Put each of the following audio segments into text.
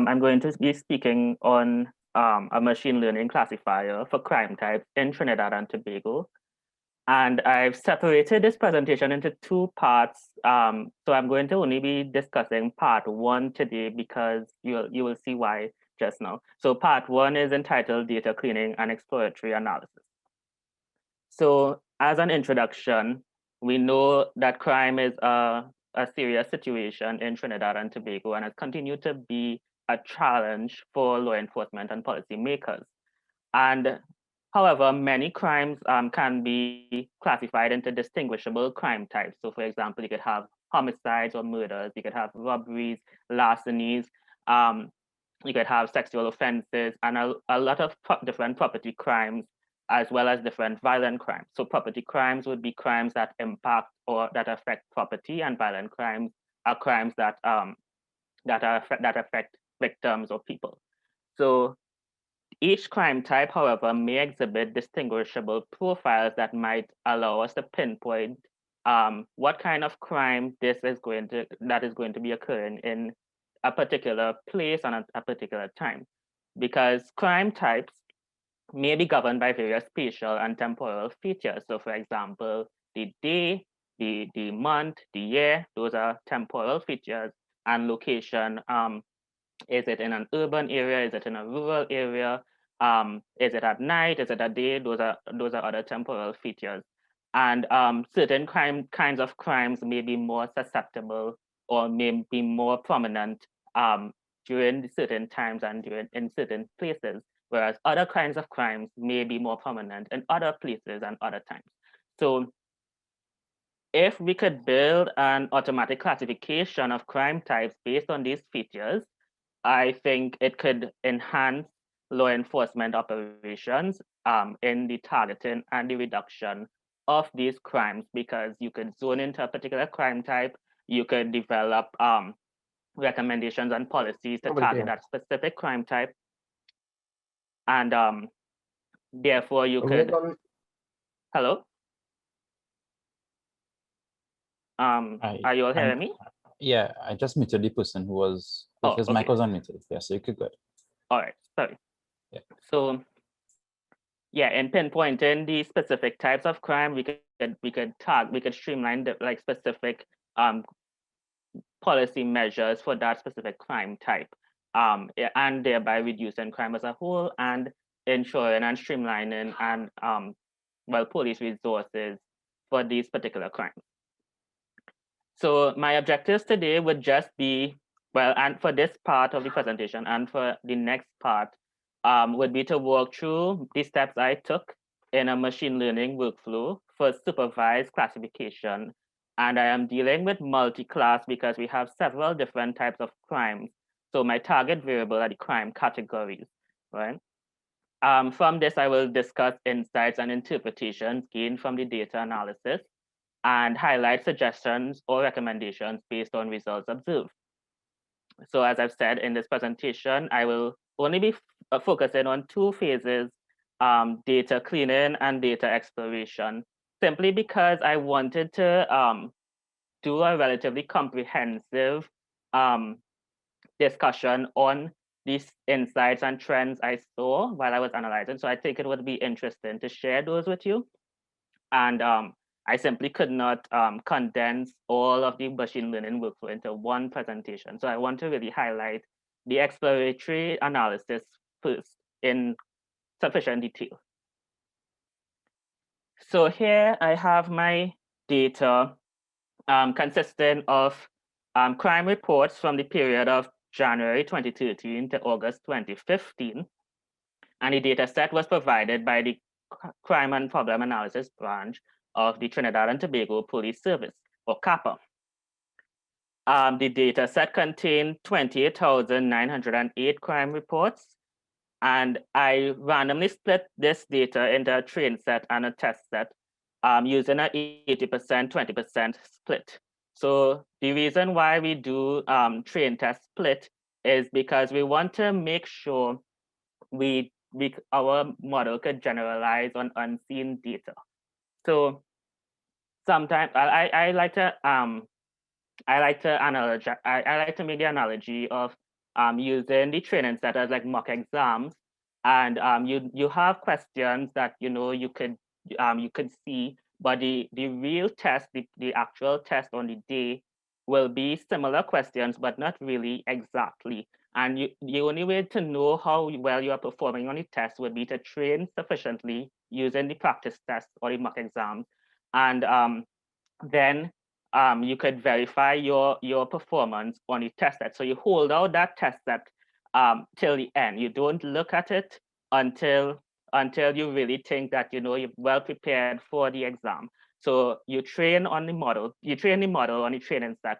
I'm going to be speaking on a machine learning classifier for crime types in Trinidad and Tobago. And I've separated this presentation into two parts. So I'm going to only be discussing part one today because you will see why just now. So part one is entitled Data Cleaning and Exploratory Analysis. So as an introduction, we know that crime is a serious situation in Trinidad and Tobago and has continued to be a challenge for law enforcement and policymakers. And however, many crimes can be classified into distinguishable crime types. So for example, you could have homicides or murders, you could have robberies, larcenies, you could have sexual offenses, and a lot of different property crimes, as well as different violent crimes. So property crimes would be crimes that impact or that affect property, and violent crimes are crimes that affect victims or people. So each crime type, however, may exhibit distinguishable profiles that might allow us to pinpoint what kind of crime that is going to be occurring in a particular place and a particular time. Because crime types may be governed by various spatial and temporal features. So for example, the day, the month, the year, those are temporal features, and location. Is it in an urban area? Is it in a rural area? Is it at night? Is it at day? Those are other temporal features. And certain kinds of crimes may be more susceptible or may be more prominent during certain times and in certain places, whereas other kinds of crimes may be more prominent in other places and other times. So if we could build an automatic classification of crime types based on these features, I think it could enhance law enforcement operations in the targeting and the reduction of these crimes, because you could zone into a particular crime type, you could develop recommendations and policies to target that specific crime type, and therefore you could. Hello? Are you all hearing me? Yeah, I just muted the person who was, his mic was unmuted. Yeah, so you could go ahead. All right, sorry. Yeah. So yeah, in pinpointing the specific types of crime, we could streamline the specific policy measures for that specific crime type, and thereby reducing crime as a whole and ensuring and streamlining and police resources for these particular crimes. So my objectives today would just be, and for this part of the presentation and for the next part, would be to walk through the steps I took in a machine learning workflow for supervised classification. And I am dealing with multi-class because we have several different types of crimes. So my target variable are the crime categories, right? From this, I will discuss insights and interpretations gained from the data analysis and highlight suggestions or recommendations based on results observed. So as I've said in this presentation, I will only be focusing on two phases, data cleaning and data exploration, simply because I wanted to do a relatively comprehensive discussion on these insights and trends I saw while I was analyzing. So I think it would be interesting to share those with you. And I simply could not condense all of the machine learning workflow into one presentation. So I want to really highlight the exploratory analysis first in sufficient detail. So here I have my data consisting of crime reports from the period of January 2013 to August 2015. And the data set was provided by the Crime and Problem Analysis Branch of the Trinidad and Tobago Police Service, or CAPA. The data set contained 28,908 crime reports, and I randomly split this data into a train set and a test set using an 80%, 20% split. So the reason why we do train test split is because we want to make sure our model could generalize on unseen data. So sometimes I like to make the analogy of using the training set as like mock exams, and you have questions that you could see, but the real test, the actual test on the day will be similar questions, but not really exactly. And the only way to know how well you are performing on the test would be to train sufficiently using the practice test or the mock exam, and then you could verify your performance on the test set. So you hold out that test set till the end. You don't look at it until you really think that you're well prepared for the exam. So you train on the model. You train the model on the training set,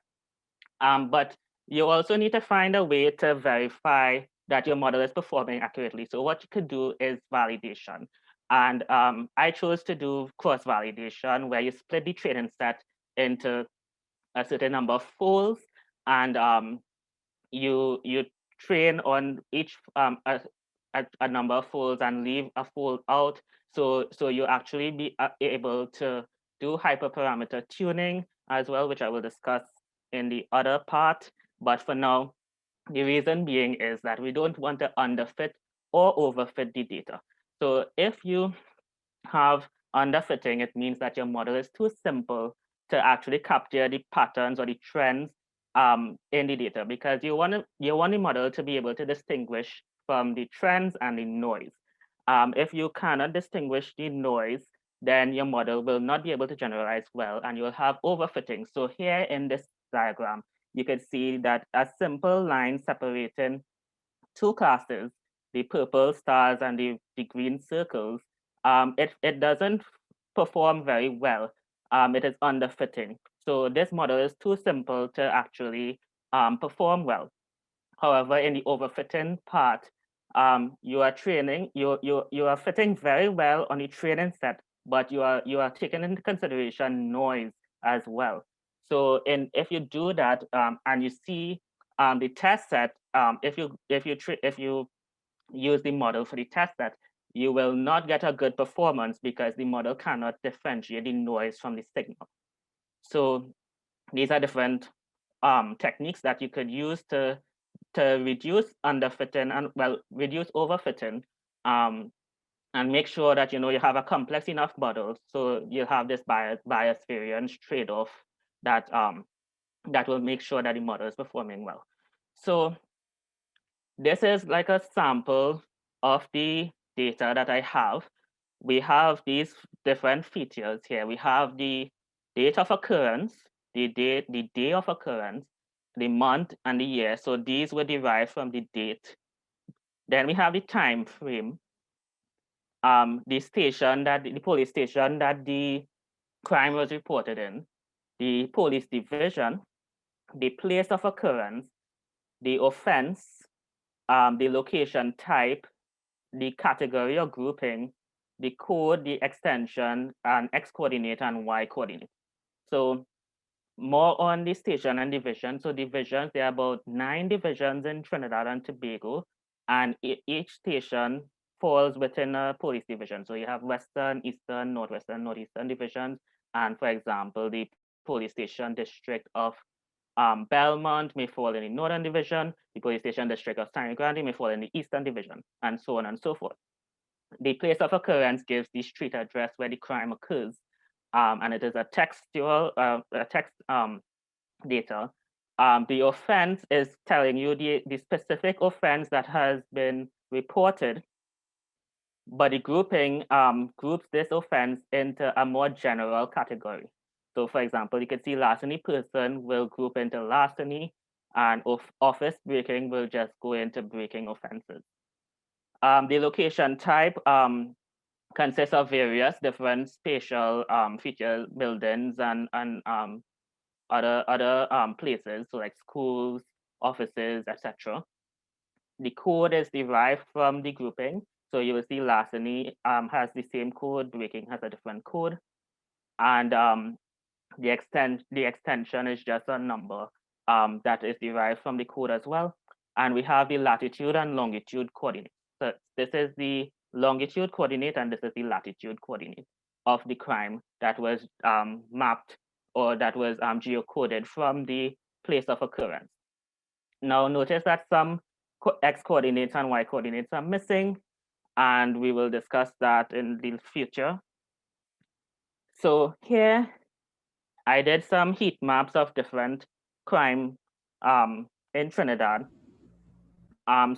but you also need to find a way to verify that your model is performing accurately. So what you could do is validation. And I chose to do cross validation, where you split the training set into a certain number of folds, and you train on each a number of folds and leave a fold out. So you actually be able to do hyperparameter tuning as well, which I will discuss in the other part. But for now, the reason being is that we don't want to underfit or overfit the data. So if you have underfitting, it means that your model is too simple to actually capture the patterns or the trends in the data, because you want the model to be able to distinguish from the trends and the noise. If you cannot distinguish the noise, then your model will not be able to generalize well, and you'll have overfitting. So here in this diagram, you can see that a simple line separating two classes, the purple stars and the green circles, it doesn't perform very well. It is underfitting. So this model is too simple to actually perform well. However, in the overfitting part, you are training, you are fitting very well on the training set, but you are taking into consideration noise as well. So if you do that and you see the test set, if you use the model for the test set, you will not get a good performance because the model cannot differentiate the noise from the signal. So these are different techniques that you could use to reduce underfitting and reduce overfitting, and make sure that you have a complex enough model, so you have this bias variance trade-off that that will make sure that the model is performing well. So this is like a sample of the data that I have. We have these different features here. We have the date of occurrence, the day of occurrence, the month, and the year. So these were derived from the date. Then we have the time frame, the police station that the crime was reported in, the police division, the place of occurrence, the offense, the location type, the category or grouping, the code, the extension, and X coordinate and Y coordinate. So more on the station and division. So divisions, there are about 9 divisions in Trinidad and Tobago, and each station falls within a police division. So you have Western, Eastern, Northwestern, Northeastern divisions. And for example, the police station district of Belmont may fall in the Northern Division, the police station district of San Grande may fall in the Eastern Division, and so on and so forth. The place of occurrence gives the street address where the crime occurs, and it is a textual text data. The offense is telling you the specific offense that has been reported, but the grouping groups this offense into a more general category. So for example, you can see larceny person will group into larceny, and office breaking will just go into breaking offenses. The location type consists of various different spatial features, buildings, and other places, so like schools, offices, etc. The code is derived from the grouping. So you will see larceny has the same code, breaking has a different code, and the extension is just a number that is derived from the code as well. And we have the latitude and longitude coordinates. So this is the longitude coordinate and this is the latitude coordinate of the crime that was mapped or that was geocoded from the place of occurrence. Now notice that some X coordinates and Y coordinates are missing, and we will discuss that in the future. So here I did some heat maps of different crime in Trinidad.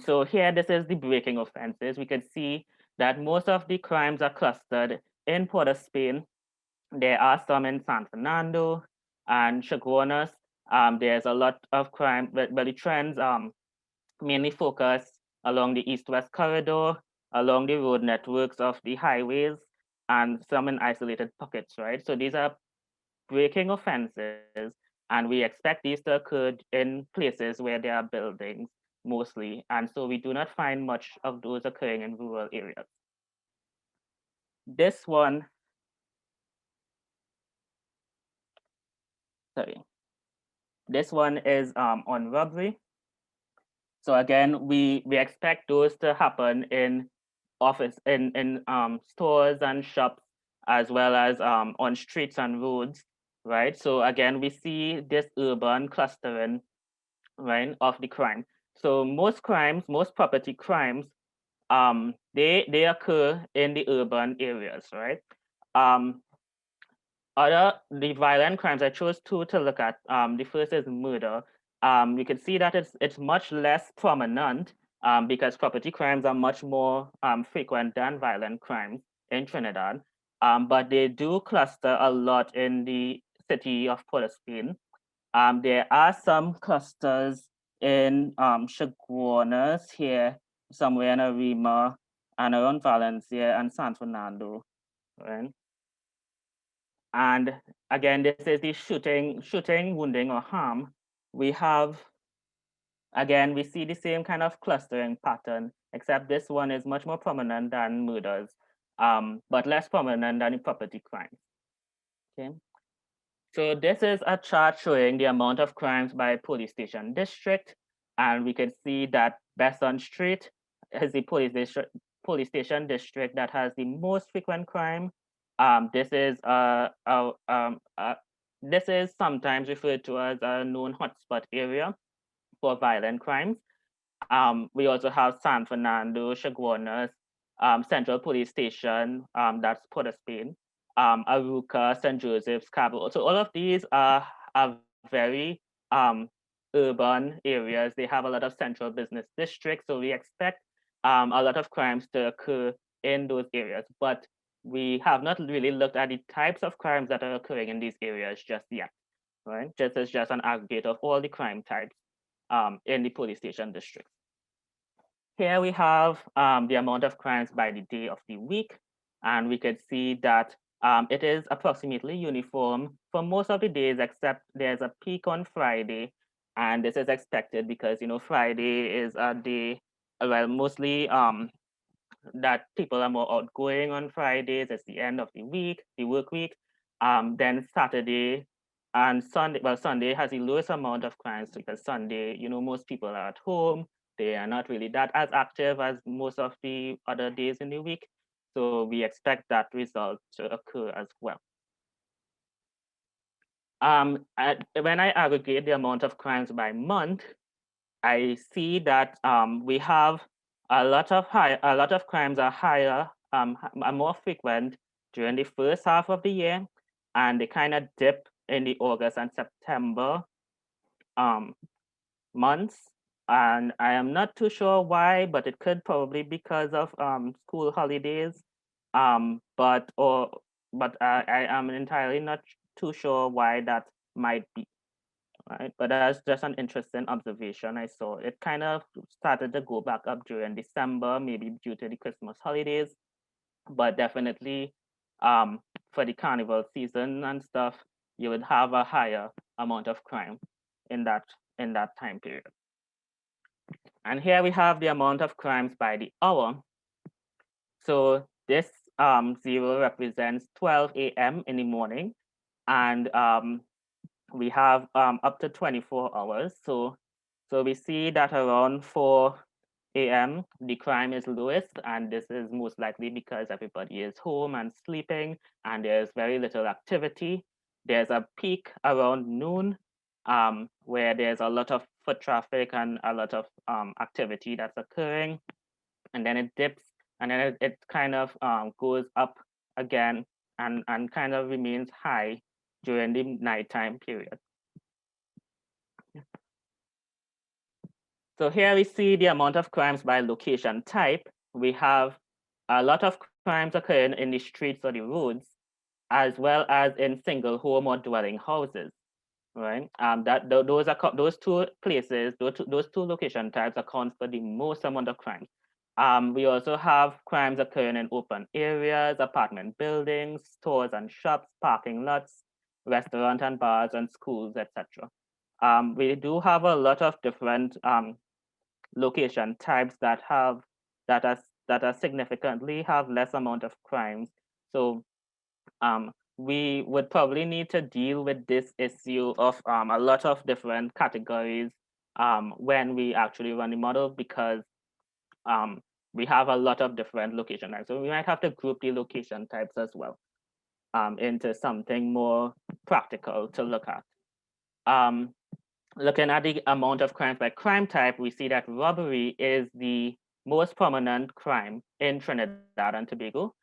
So here, this is the breaking offenses. We can see that most of the crimes are clustered in Port of Spain. There are some in San Fernando and Chaguanas. There's a lot of crime, but the trends mainly focus along the east-west corridor, along the road networks of the highways, and some in isolated pockets, right? So these are breaking offenses, and we expect these to occur in places where there are buildings mostly, and so we do not find much of those occurring in rural areas. This one, sorry, this one is on robbery. So again, we expect those to happen in stores and shops, as well as on streets and roads, right? So again, we see this urban clustering, right, of the crime. So most crimes, most property crimes, they occur in the urban areas, right? Um, Other the violent crimes, I chose two to look at. The first is murder. You can see that it's much less prominent because property crimes are much more frequent than violent crimes in Trinidad. But they do cluster a lot in the city of Port of Spain. There are some clusters in Chaguanas here, somewhere in Arima, and around Valencia and San Fernando, right? And again, this is the shooting, wounding, or harm. We have, again, we see the same kind of clustering pattern, except this one is much more prominent than murders, but less prominent than the property crimes. Okay. So this is a chart showing the amount of crimes by police station district. And we can see that Besson Street is the police station district that has the most frequent crime. This is sometimes referred to as a known hotspot area for violent crimes. We also have San Fernando, Chaguanas, Central Police Station, that's Port of Spain, Aruca, St. Joseph's, Cabo. So all of these are very urban areas. They have a lot of central business districts. So we expect a lot of crimes to occur in those areas. But we have not really looked at the types of crimes that are occurring in these areas just yet, right? Just as just an aggregate of all the crime types in the police station districts. Here we have the amount of crimes by the day of the week, and we can see that it is approximately uniform for most of the days, except there's a peak on Friday, and this is expected because Friday is a day, well, mostly that people are more outgoing on Fridays. It's the end of the week, the work week. Then Saturday and Sunday. Well, Sunday has the lowest amount of crimes because Sunday, most people are at home. They are not really that as active as most of the other days in the week. So we expect that result to occur as well. When I aggregate the amount of crimes by month, I see that we have a lot of crimes are higher, are more frequent during the first half of the year, and they kind of dip in the August and September um, months. And I am not too sure why, but it could probably because of school holidays. But I am entirely not too sure why that might be. Right, but that's just an interesting observation I saw. It kind of started to go back up during December, maybe due to the Christmas holidays, but definitely for the carnival season and stuff, you would have a higher amount of crime in that time period. And here we have the amount of crimes by the hour. So this zero represents 12 a.m. in the morning, and we have up to 24 hours. So we see that around 4 a.m. the crime is lowest, and this is most likely because everybody is home and sleeping, and there's very little activity. There's a peak around noon, where there's a lot of foot traffic and a lot of activity that's occurring, and then it dips, and then it kind of goes up again and kind of remains high during the nighttime period. So here we see the amount of crimes by location type. We have a lot of crimes occurring in the streets or the roads, as well as in single home or dwelling houses, right? Those two places, those two location types account for the most amount of crimes. We also have crimes occurring in open areas, apartment buildings, stores and shops, parking lots, restaurants and bars, and schools, etc. We do have a lot of different location types that are significantly have less amount of crimes. So we would probably need to deal with this issue of a lot of different categories when we actually run the model, because we have a lot of different location types. So we might have to group the location types as well into something more practical to look at. Looking at the amount of crimes by crime type, we see that robbery is the most prominent crime in Trinidad and Tobago,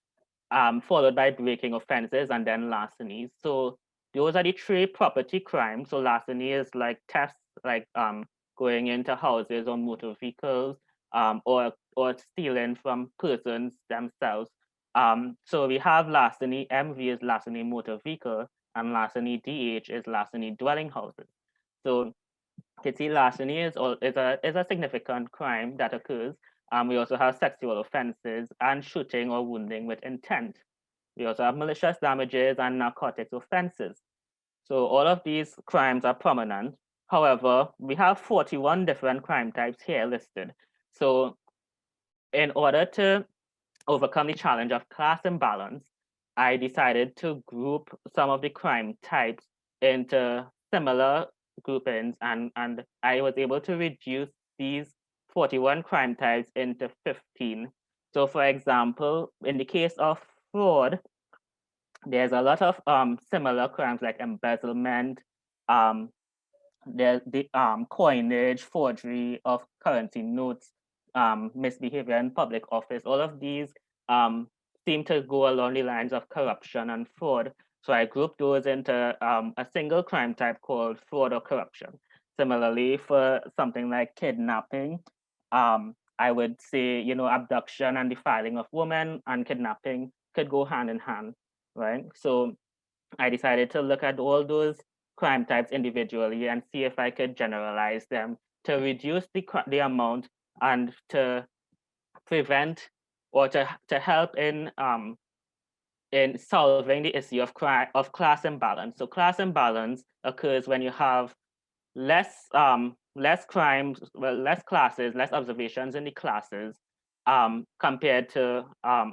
followed by breaking offenses and then larcenies. So those are the three property crimes. So larceny is like thefts, like going into houses or motor vehicles, or stealing from persons themselves. So we have larceny, MV is larceny motor vehicle, and larceny DH is larceny dwelling houses. So kitty larceny is a significant crime that occurs. We also have sexual offenses and shooting or wounding with intent. We also have malicious damages and narcotics offenses. So all of these crimes are prominent. However, we have 41 different crime types here listed. So in order to overcome the challenge of class imbalance, I decided to group some of the crime types into similar groupings, and I was able to reduce these 41 crime types into 15. So for example, in the case of fraud, there's a lot of similar crimes like embezzlement, um, there's the coinage, forgery of currency notes, misbehavior in public office. All of these seem to go along the lines of corruption and fraud. So I grouped those into a single crime type called fraud or corruption. Similarly, for something like kidnapping, I would say, abduction and defiling of women and kidnapping could go hand in hand, right? So I decided to look at all those crime types individually and see if I could generalize them to reduce the amount and to prevent or to help in solving the issue of class imbalance. So class imbalance occurs when you have less crimes, less classes, less observations in the classes compared to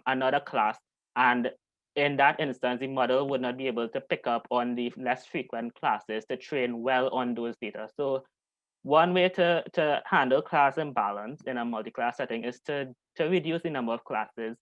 another class. And in that instance, the model would not be able to pick up on the less frequent classes to train well on those data. So one way to handle class imbalance in a multi-class setting is to reduce the number of classes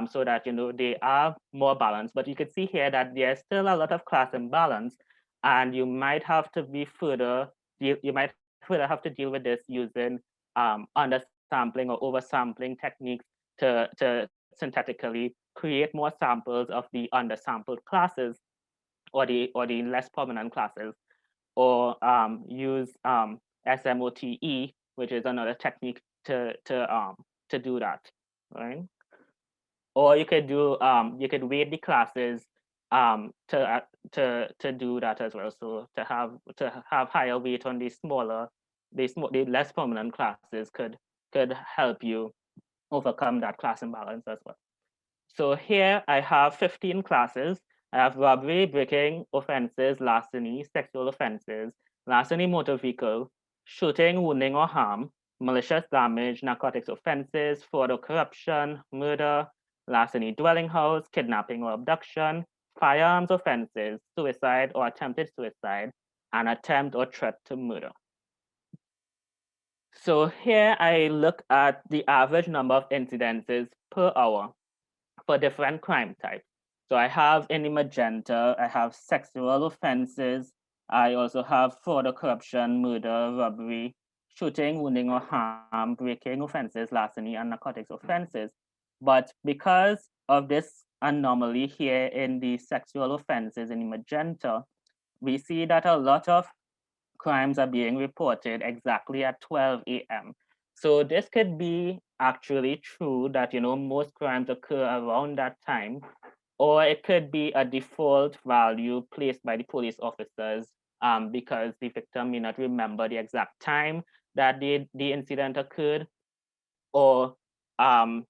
so that they are more balanced. But you can see here that there's still a lot of class imbalance, and you might have to be further you might further have to deal with this using undersampling or oversampling techniques to synthetically create more samples of the undersampled classes or the less prominent classes, or use SMOTE, which is another technique to do that, right? Or you could do you could weight the classes to do that as well. So to have higher weight on the smaller, the less prominent classes could help you overcome that class imbalance as well. So here I have 15 classes. I have robbery, breaking offenses, larceny, sexual offenses, larceny motor vehicle, shooting, wounding or harm, malicious damage, narcotics offenses, fraud or corruption, murder, larceny dwelling house, kidnapping or abduction, firearms offenses, suicide or attempted suicide, and attempt or threat to murder. So here I look at the average number of incidences per hour for different crime types. So I have in the magenta, I have sexual offenses, I also have fraud or corruption, murder, robbery, shooting, wounding or harm, breaking offenses, larceny, and narcotics offenses. But because of this anomaly here in the sexual offenses in the magenta, we see that a lot of crimes are being reported exactly at 12 a.m. So this could be actually true that, most crimes occur around that time, or it could be a default value placed by the police officers because the victim may not remember the exact time that the incident occurred, or um,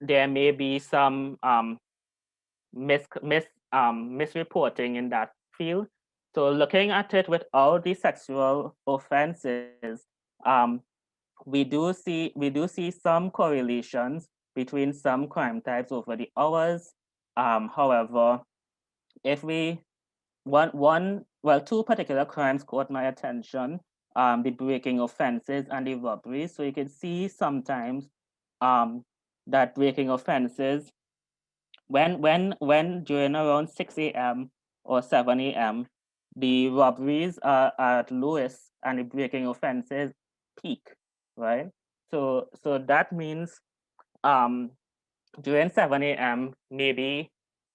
there may be some misreporting in that field. So looking at it with all the sexual offenses, um, we do see some correlations between some crime types over the hours. However, if we two particular crimes caught my attention, the breaking offenses and the robberies. So you can see sometimes um, that breaking offenses when during around 6 a.m. or 7 a.m., the robberies are at lowest and the breaking offenses peak, right? So that means um, during 7 a.m., maybe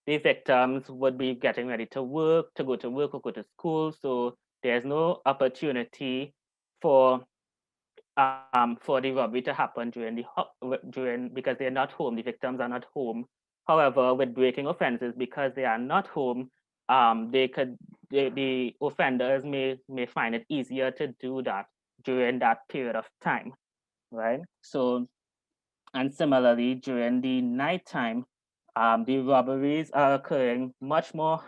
the victims would be getting ready to go to work or go to school. So there's no opportunity for for the robbery to happen during because they're not home. The victims are not home. However, with breaking offenses, because they are not home, the offenders may find it easier to do that during that period of time, right? So and similarly, during the nighttime, the robberies are occurring much more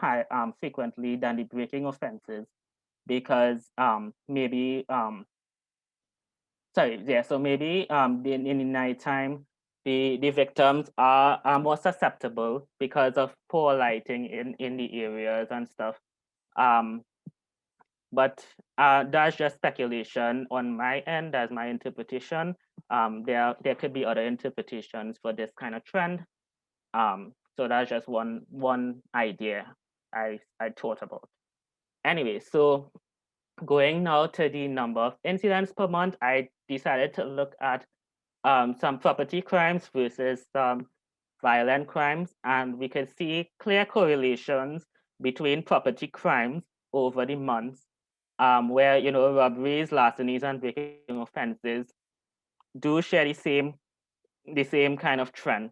frequently than the breaking offenses because maybe sorry, yeah, so maybe in the nighttime, the victims are more susceptible because of poor lighting in the areas and stuff. Um, but that's just speculation on my end. That's my interpretation. There could be other interpretations for this kind of trend. So that's just one idea I thought about. Anyway, so going now to the number of incidents per month, I decided to look at some property crimes versus some violent crimes, and we can see clear correlations between property crimes over the months, where robberies, larcenies, and breaking offenses do share the same kind of trend.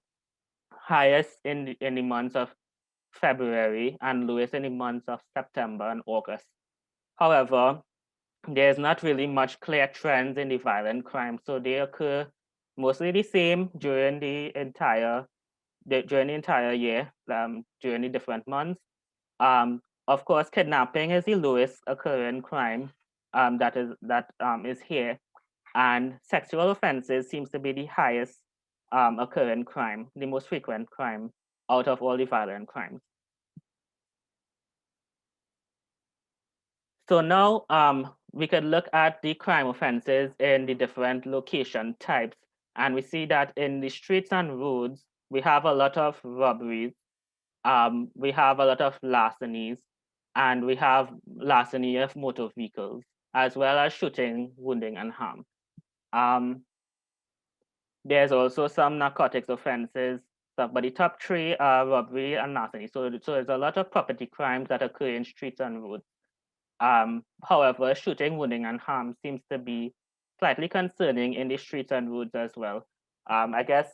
Highest in the months of February and lowest in the months of September and August. However, there's not really much clear trends in the violent crime, so they occur mostly the same during the entire year, during the different months. Of course, kidnapping is the lowest occurring crime that is here, and sexual offenses seems to be the highest occurring crime, the most frequent crime out of all the violent crimes. So now we could look at the crime offenses in the different location types. And we see that in the streets and roads, we have a lot of robberies, we have a lot of larcenies, and we have larceny of motor vehicles, as well as shooting, wounding, and harm. Um, there's also some narcotics offenses, but the top three are robbery and larceny. So there's a lot of property crimes that occur in streets and roads. However, shooting, wounding, and harm seems to be slightly concerning in the streets and roads as well. I guess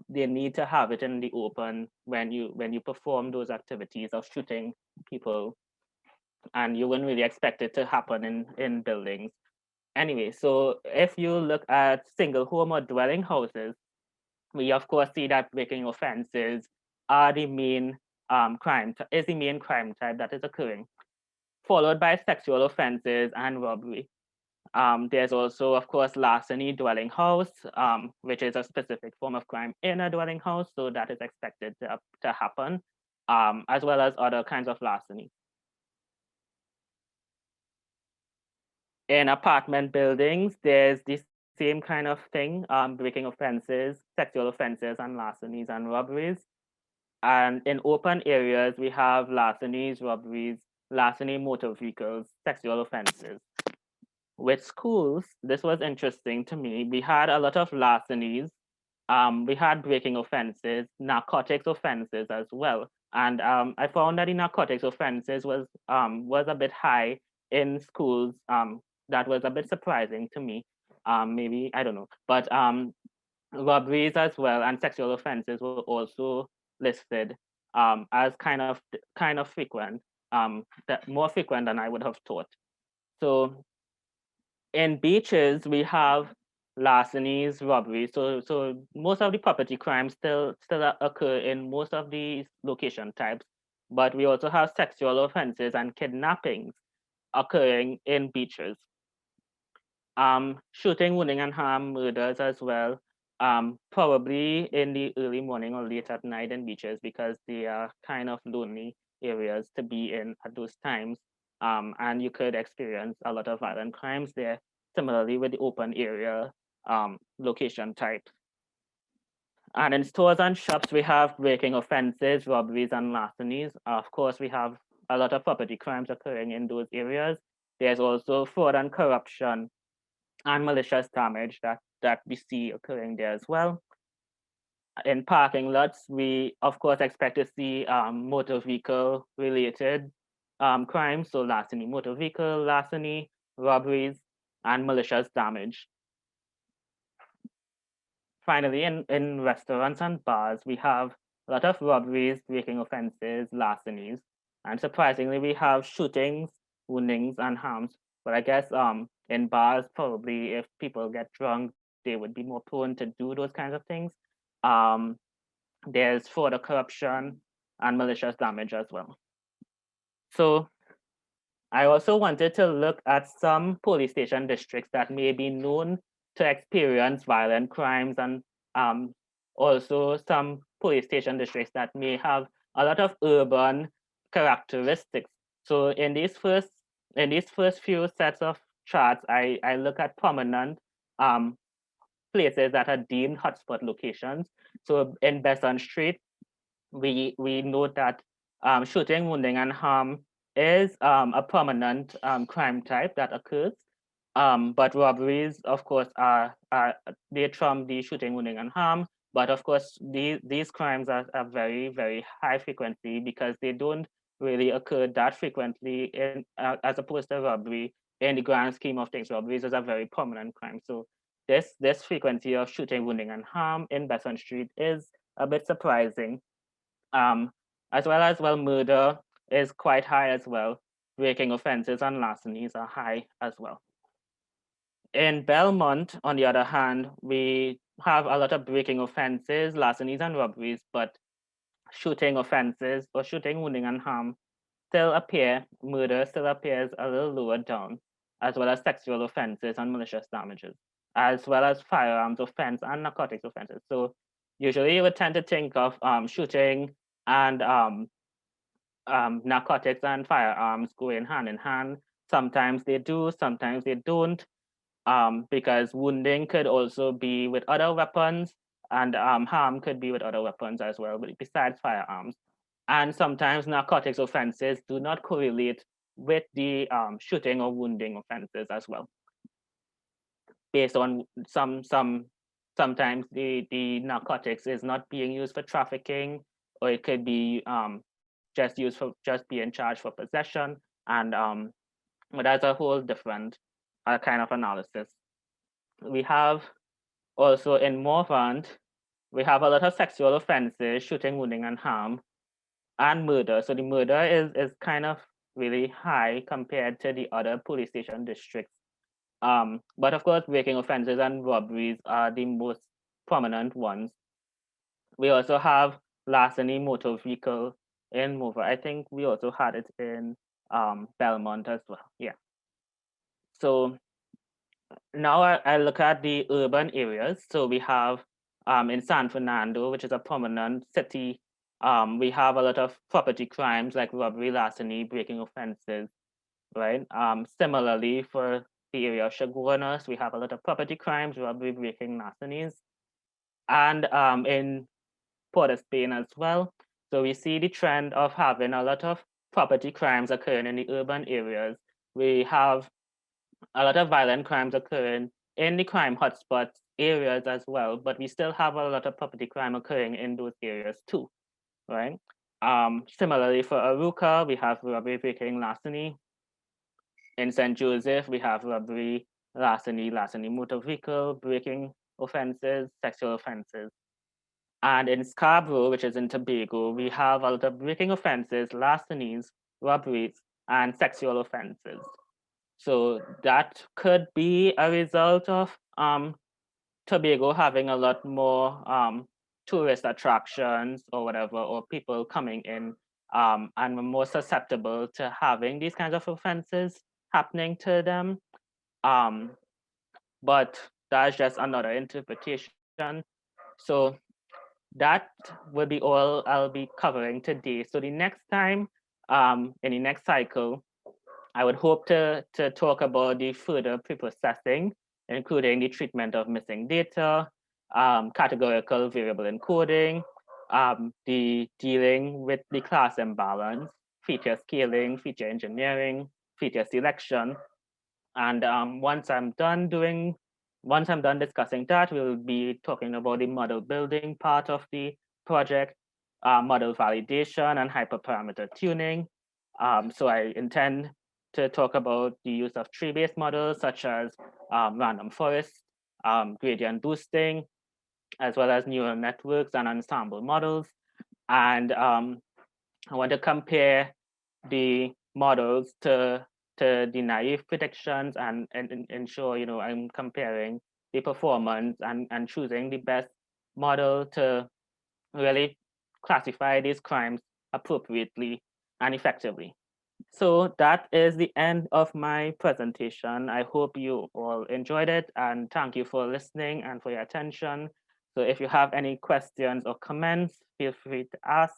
they need to have it in the open when you perform those activities of shooting people, and you wouldn't really expect it to happen in buildings. Anyway, so if you look at single home or dwelling houses, we of course see that breaking offenses are the main is the main crime type that is occurring, followed by sexual offenses and robbery. There's also, of course, larceny, dwelling house, which is a specific form of crime in a dwelling house, so that is expected to happen, as well as other kinds of larceny. In apartment buildings, there's the same kind of thing, breaking offenses, sexual offenses, and larcenies and robberies. And in open areas, we have larcenies, robberies, larceny, motor vehicles, sexual offenses. With schools, this was interesting to me. We had a lot of larcenies. We had breaking offenses, narcotics offenses as well. And I found that the narcotics offenses was a bit high in schools. That was a bit surprising to me. Maybe, I don't know. But robberies as well and sexual offenses were also listed as kind of frequent, that more frequent than I would have thought. So in beaches, we have larcenies, robberies. So most of the property crimes still occur in most of these location types, but we also have sexual offenses and kidnappings occurring in beaches. Shooting, wounding, and harm, murders as well. Probably in the early morning or late at night in beaches because they are kind of lonely areas to be in at those times. And you could experience a lot of violent crimes there. Similarly with the open area location type. And in stores and shops, we have breaking offenses, robberies, and larcenies. Of course, we have a lot of property crimes occurring in those areas. There's also fraud and corruption and malicious damage that we see occurring there as well. In parking lots, we of course expect to see motor vehicle related crimes, so larceny, motor vehicle, larceny, robberies, and malicious damage. Finally, in restaurants and bars, we have a lot of robberies, breaking offenses, larcenies, and surprisingly, we have shootings, woundings, and harms. But I guess in bars, probably if people get drunk, they would be more prone to do those kinds of things. Um, there's further corruption and malicious damage as well. So I also wanted to look at some police station districts that may be known to experience violent crimes and also some police station districts that may have a lot of urban characteristics. So in these first few sets of charts, I look at prominent places that are deemed hotspot locations. So in Besson Street, we note that shooting, wounding, and harm is a prominent crime type that occurs. But robberies, of course, they trump the shooting, wounding, and harm. But of course, these crimes are very, very high frequency because they don't really occur that frequently as opposed to robbery. In the grand scheme of things, robberies is a very prominent crime. So this frequency of shooting, wounding, and harm in Besson Street is a bit surprising. As well, murder is quite high as well. Breaking offenses and larcenies are high as well. In Belmont, on the other hand, we have a lot of breaking offenses, larcenies, and robberies, but shooting offenses or shooting, wounding, and harm murder still appears a little lower down, as well as sexual offenses and malicious damages, as well as firearms offense and narcotics offenses. So usually you would tend to think of shooting and narcotics and firearms going hand in hand. Sometimes they do, sometimes they don't, because wounding could also be with other weapons and harm could be with other weapons as well, but besides firearms. And sometimes narcotics offenses do not correlate with the shooting or wounding offenses as well. Based on sometimes the narcotics is not being used for trafficking, or it could be just being charged for possession, and but that's a whole different kind of analysis. We have also in Morvant, we have a lot of sexual offenses, shooting, wounding, and harm, and murder. So the murder is kind of really high compared to the other police station districts. But of course, breaking offenses and robberies are the most prominent ones. We also have larceny, motor vehicle in Mover. I think we also had it in Belmont as well. Yeah. So now I look at the urban areas. So we have in San Fernando, which is a prominent city, we have a lot of property crimes like robbery, larceny, breaking offenses, right? Similarly, for the area of Chaguanas, we have a lot of property crimes, robbery, breaking, larcenies. And in Port of Spain as well. So we see the trend of having a lot of property crimes occurring in the urban areas. We have a lot of violent crimes occurring in the crime hotspot areas as well, but we still have a lot of property crime occurring in those areas too, right? Similarly, for Aruka, we have robbery, breaking, larceny. In St. Joseph, we have robbery, larceny, motor vehicle, breaking offenses, sexual offenses. And in Scarborough, which is in Tobago, we have a lot of breaking offenses, larcenies, robberies, and sexual offenses. So that could be a result of Tobago having a lot more tourist attractions or whatever, or people coming in, and we're more susceptible to having these kinds of offenses happening to them. But that's just another interpretation. So that will be all I'll be covering today. So the next time, in the next cycle, I would hope to talk about the further preprocessing, including the treatment of missing data, categorical variable encoding, the dealing with the class imbalance, feature scaling, feature engineering, feature selection. And once I'm done discussing that, we'll be talking about the model building part of the project, model validation and hyperparameter tuning. So I intend to talk about the use of tree-based models such as random forest, gradient boosting, as well as neural networks and ensemble models. And I want to compare the models to the naive predictions and ensure, I'm comparing the performance and choosing the best model to really classify these crimes appropriately and effectively. So that is the end of my presentation. I hope you all enjoyed it, and thank you for listening and for your attention. So if you have any questions or comments, feel free to ask.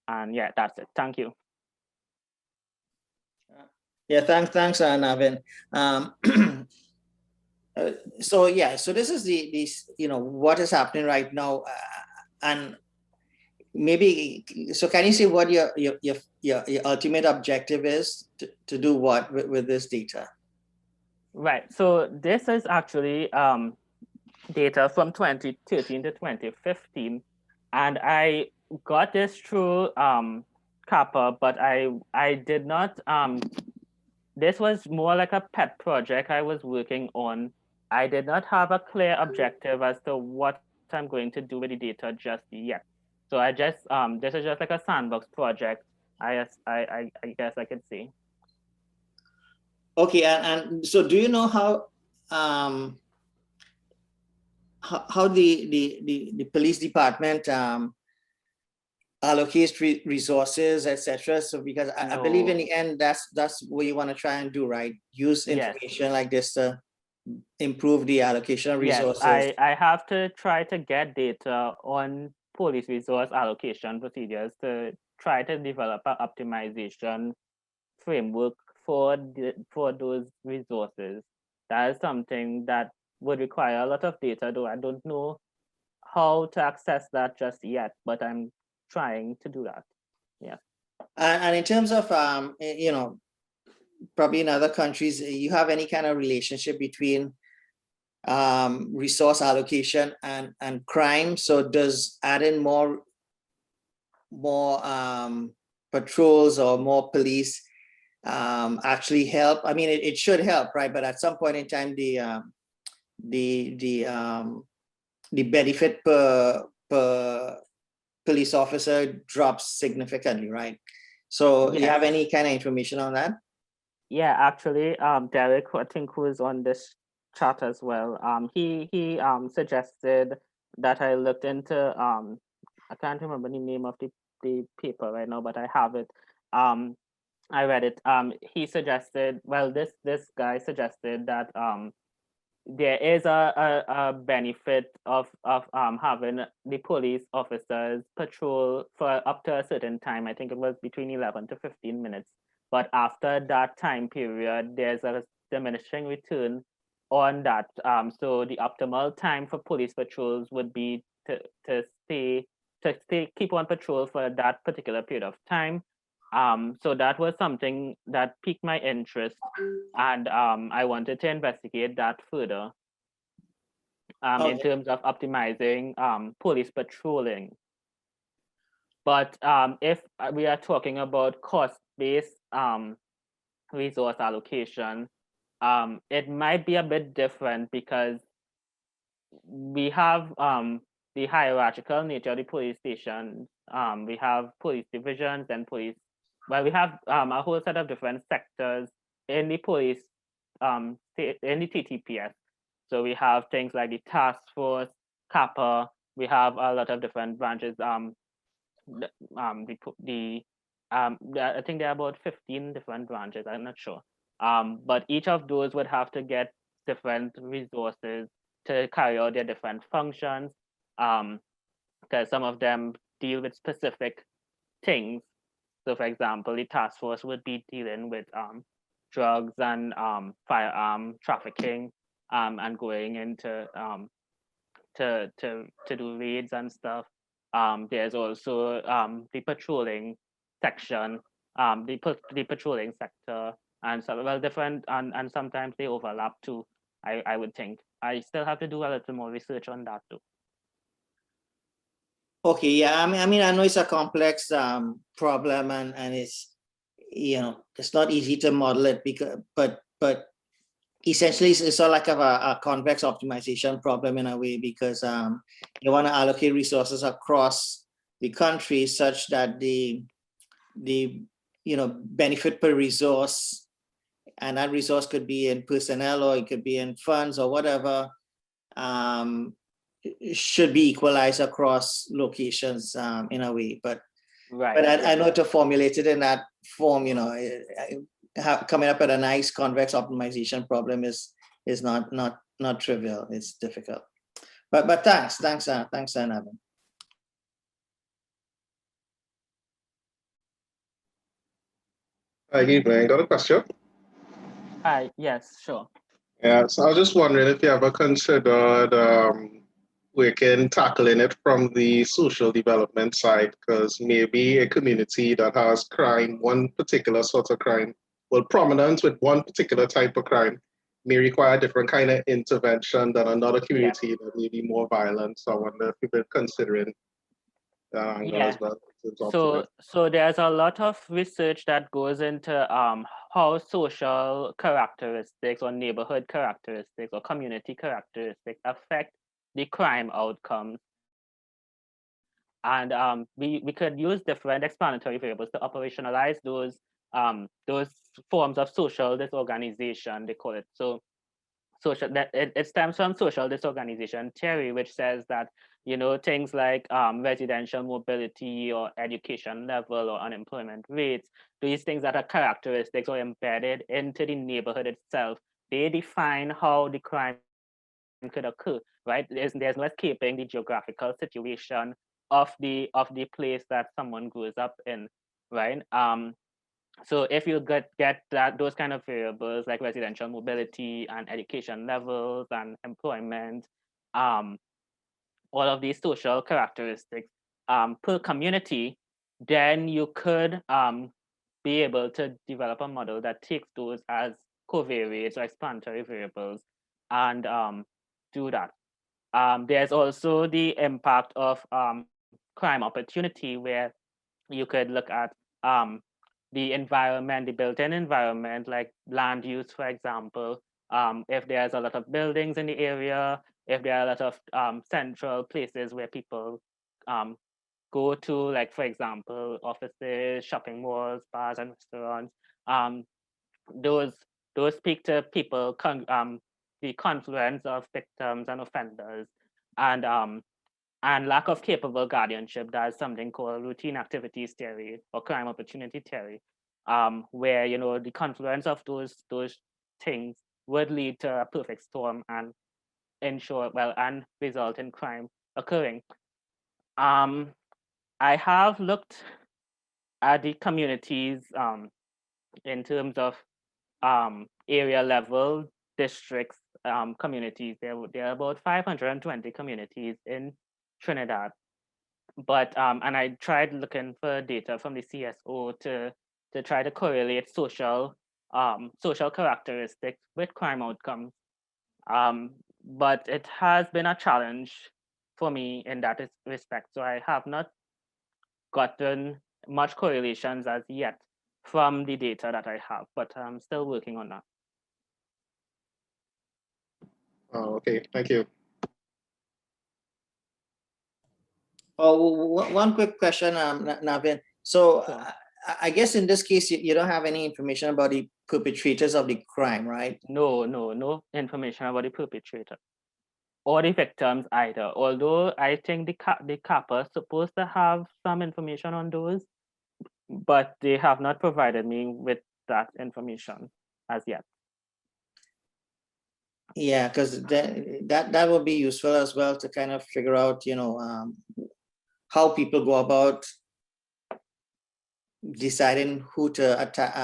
And yeah, that's it. Thank you. Yeah, thanks, Navin. So this is the what is happening right now, and maybe so. Can you say what your ultimate objective is to do what with this data? Right. So this is actually data from 2013 to 2015, and I got this through Kappa, but I did not. This was more like a pet project I was working on. I did not have a clear objective as to what I'm going to do with the data just yet. So I just this is just like a sandbox project. I guess I could say. Okay, and so do you know how the police department allocates resources, etc.? So because I believe in the end that's what you want to try and do, right? Use information like this to improve the allocation of resources. Yes, I have to try to get data on police resource allocation procedures to try to develop an optimization framework for those resources. That is something that would require a lot of data, though I don't know how to access that just yet, but I'm trying to do that. Yeah. And in terms of probably in other countries, you have any kind of relationship between resource allocation and crime? So does adding more patrols or more police actually help? I mean, it should help, right? But at some point in time, the benefit per police officer drops significantly, right? So do you have any kind of information on that? Yeah, actually, Derek, I think, who is on this chat as well, he suggested that I looked into I can't remember the name of the paper right now, but I have it. I read it. He suggested, well, this guy suggested that there is a benefit of having the police officers patrol for up to a certain time. I think it was between 11 to 15 minutes. But after that time period, there's a diminishing return on that. So the optimal time for police patrols would be to keep on patrol for that particular period of time. So that was something that piqued my interest, and I wanted to investigate that further in terms of optimizing police patrolling. But if we are talking about cost-based resource allocation, it might be a bit different because we have the hierarchical nature of the police stations. We have police divisions and police. Well, we have a whole set of different sectors in the police, in the TTPS. So we have things like the task force, CAPA. We have a lot of different branches. I think there are about 15 different branches. I'm not sure. But each of those would have to get different resources to carry out their different functions. Because some of them deal with specific things. So, for example, the task force would be dealing with drugs and firearm trafficking, and going into to do raids and stuff. There's also the patrolling section, the patrolling sector, and so well different, and sometimes they overlap too. I would think I still have to do a little more research on that too. Okay, yeah, I mean, I know it's a complex problem, and it's, you know, it's not easy to model it because, but essentially it's sort of like a convex optimization problem in a way, because you want to allocate resources across the country such that the you know, benefit per resource, and that resource could be in personnel or it could be in funds or whatever, should be equalized across locations in a way. But right, but I know to formulate it in that form, you know, coming up with a nice convex optimization problem is not trivial. It's difficult. But thanks, Navin. Hi, evening. Got a question? Hi, yes, sure. Yeah, so I was just wondering if you ever considered tackling it from the social development side, because maybe a community that has crime, one particular sort of crime, well, prominence with one particular type of crime, may require a different kind of intervention than another community that may be more violent. So I wonder if you've been considering that angle as well. So there's a lot of research that goes into how social characteristics or neighborhood characteristics or community characteristics affect the crime outcomes. And we could use different explanatory variables to operationalize those forms of social disorganization, they call it. So social, that it stems from social disorganization theory, which says that, you know, things like residential mobility or education level or unemployment rates, these things that are characteristics or embedded into the neighborhood itself, they define how the crime could occur, right? There's no escaping the geographical situation of the place that someone grows up in, right? So if you get those kind of variables like residential mobility and education levels and employment, all of these social characteristics per community, then you could be able to develop a model that takes those as covariates or explanatory variables and do that. There's also the impact of crime opportunity, where you could look at the environment, the built-in environment, like land use, for example. If there's a lot of buildings in the area, if there are a lot of central places where people go to, like, for example, offices, shopping malls, bars, and restaurants, those speak to people, the confluence of victims and offenders, and lack of capable guardianship. That's something called routine activities theory or crime opportunity theory, where, you know, the confluence of those things would lead to a perfect storm and and result in crime occurring. I have looked at the communities in terms of area level districts, communities. There are about 520 communities in Trinidad. But and I tried looking for data from the CSO to to try to correlate social characteristics with crime outcomes. But it has been a challenge for me in that respect. So I have not gotten much correlations as yet from the data that I have, but I'm still working on that. Oh, okay, thank you. Oh, one quick question, Navin. So I guess in this case, you don't have any information about the perpetrators of the crime, right? No information about the perpetrator or the victims either. Although I think the CAPA is supposed to have some information on those, but they have not provided me with that information as yet. Yeah, because that would be useful as well to kind of figure out, how people go about deciding who to attack.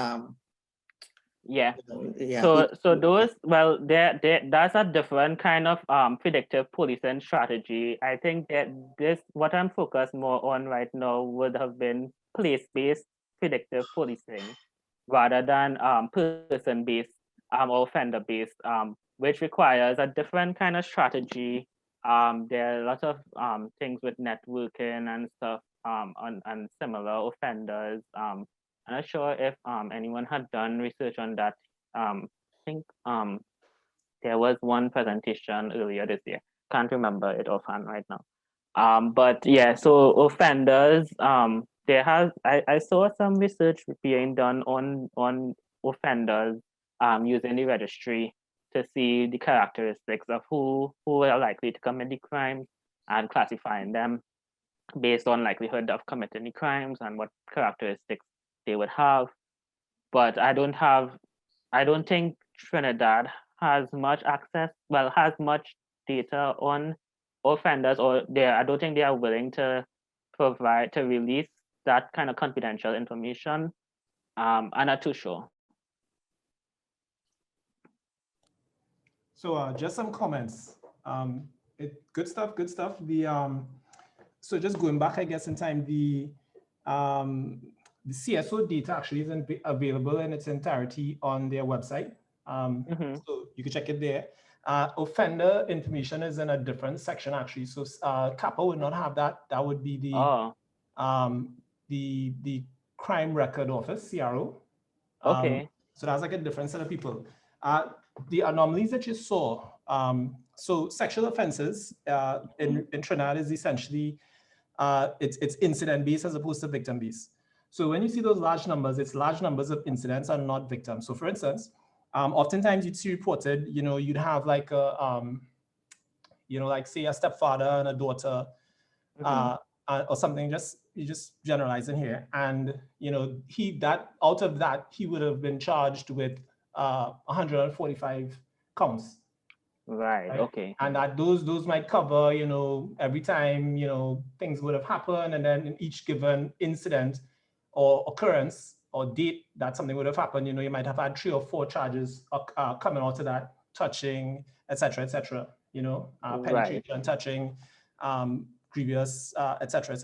Yeah. Yeah. So those, well, that's a different kind of predictive policing strategy. I think that what I'm focused more on right now would have been place-based predictive policing rather than person-based or offender-based, which requires a different kind of strategy. There are a lot of things with networking and stuff on similar offenders. I'm not sure if anyone had done research on that. I think there was one presentation earlier this year. Can't remember it offhand right now. But yeah, so offenders, I saw some research being done on offenders using the registry to see the characteristics of who are likely to commit the crimes and classifying them based on likelihood of committing the crimes and what characteristics they would have. But I don't think Trinidad has much has much data on offenders, or I don't think they are willing to release that kind of confidential information. I'm not too sure. So just some comments. Good stuff, good stuff. So just going back, I guess, in time, the CSO data actually isn't available in its entirety on their website. So you can check it there. Offender information is in a different section actually. So CAPA would not have that. That would be the Crime Record Office, CRO. Okay. So that's like a different set of people. The anomalies that you saw, so sexual offenses in Trinidad is essentially, it's incident-based as opposed to victim-based. So when you see those large numbers, it's large numbers of incidents and not victims. So for instance, oftentimes you'd see reported, you'd have like a, like say a stepfather and a daughter, or something, you just generalizing here. And, out of that, he would have been charged with 145 counts. Right. Okay. And that those might cover, every time, things would have happened. And then in each given incident or occurrence or date that something would have happened, you might have had 3 or 4 charges coming out of that, touching, etc., penetration, touching, previous, etc.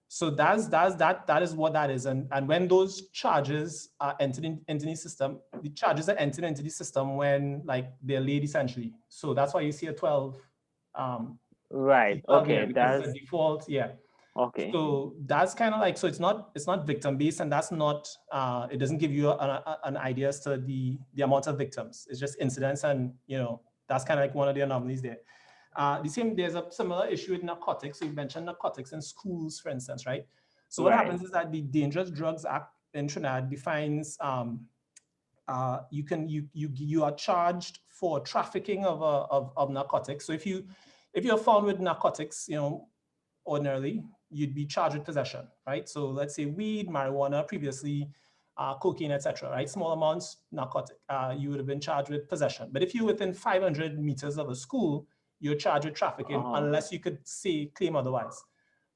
So that is what that is. And when those charges are entered into the system, the charges are entered into the system when they're laid essentially. So that's why you see a 12. Right. Okay. That's the default. Yeah. Okay. So that's kind of so it's not victim based, and that's not, it doesn't give you an idea as to the amount of victims. It's just incidents, and that's kind of one of the anomalies there. There's a similar issue with narcotics. So you mentioned narcotics in schools, for instance, right? So what happens is that the Dangerous Drugs Act in Trinidad defines you are charged for trafficking of narcotics. So if you're found with narcotics, ordinarily you'd be charged with possession, right? So let's say weed, marijuana, previously cocaine, etc., right? Small amounts, narcotic, you would have been charged with possession. But if you're within 500 meters of a school, you're charged with trafficking unless you could claim otherwise.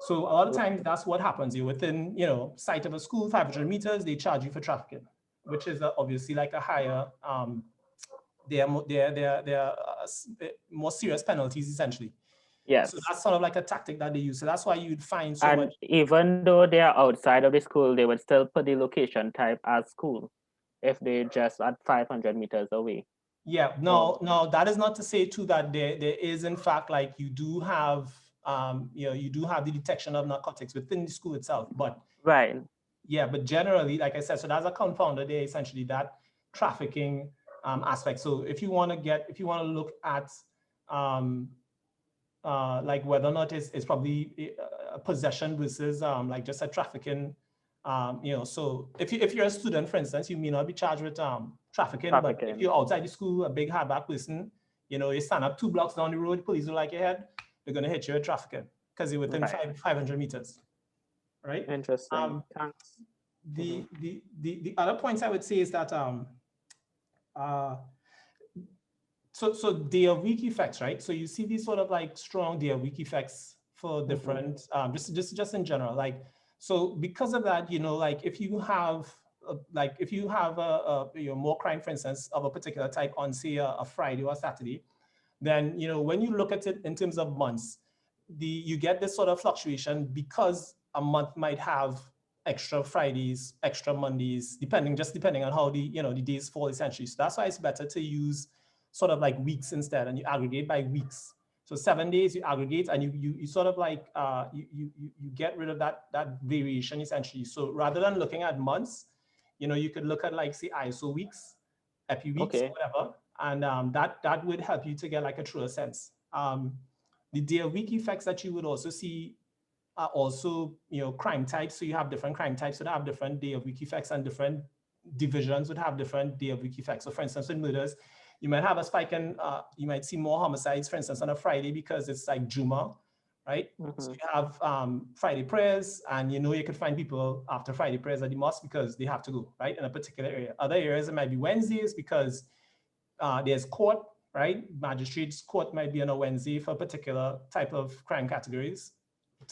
So a lot of times that's what happens. You're within, sight of a school, 500 meters, they charge you for trafficking, which is obviously like a higher, they are more serious penalties essentially. Yes. So that's sort of like a tactic that they use. So that's why you'd find so And much. even though they are outside of the school, they would still put the location type as school if they just at 500 meters away. Yeah, no, that is not to say too that there is in fact like you do have you do have the detection of narcotics within the school itself, but right. Yeah, but generally, like I said, so that's a confounder there, essentially that trafficking aspect. So if you want to look at like whether or not it's probably a possession versus like just a trafficking, so if you're a student, for instance, you may not be charged with trafficking, but if you're outside the school, a big hardback person, you stand up 2 blocks down the road, police will like your head, they're going to hit you with trafficking because you're within 500 meters, right? Interesting. Thanks. The other points I would say is that so day of week effects, right? So you see these sort of like strong day of week effects for different just in general, like, so because of that, like if you have more crime, for instance, of a particular type on say a Friday or a Saturday, then when you look at it in terms of months, you get this sort of fluctuation because a month might have extra Fridays, extra Mondays, depending on how the the days fall, essentially. So that's why it's better to use sort of like weeks instead, and you aggregate by weeks. So 7 days you aggregate, and you sort of like you get rid of that variation, essentially. So rather than looking at months, you could look at like say ISO weeks, epi weeks, whatever, and that would help you to get like a truer sense. The day of week effects that you would also see are also crime types. So you have different crime types that have different day of week effects, and different divisions would have different day of week effects. So for instance, in murders, you might have a spike in you might see more homicides, for instance, on a Friday because it's like Juma, right? So you have Friday prayers, and you could find people after Friday prayers at the mosque because they have to go, right, in a particular area. Other areas it might be Wednesdays because there's court, right? Magistrates court might be on a Wednesday for a particular type of crime categories.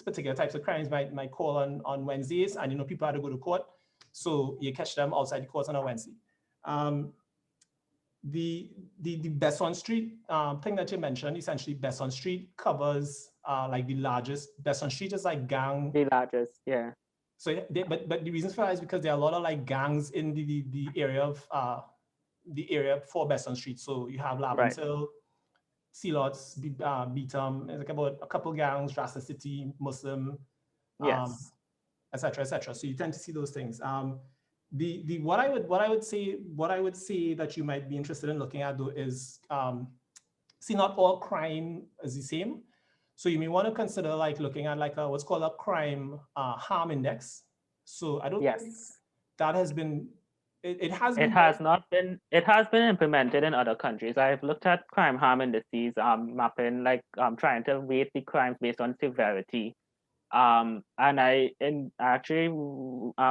Particular types of crimes might call on Wednesdays, and people have to go to court, so you catch them outside the court on a Wednesday. The Best on Street thing that you mentioned, essentially Best on Street covers like the largest. Best on Street is like gang. The largest, yeah. So but the reasons for that is because there are a lot of like gangs in the area of the area for Best on Street. So you have Lavin Hill, Sealots, Beatham, there's like about a couple gangs, Rasta City, Muslim, et cetera, et cetera. So you tend to see those things. What I would say that you might be interested in looking at though is see, not all crime is the same. So you may want to consider like looking at like what's called a crime harm index. So I don't think that has been. It has been implemented in other countries. I've looked at crime harm indices, mapping like trying to rate the crimes based on severity. And I'm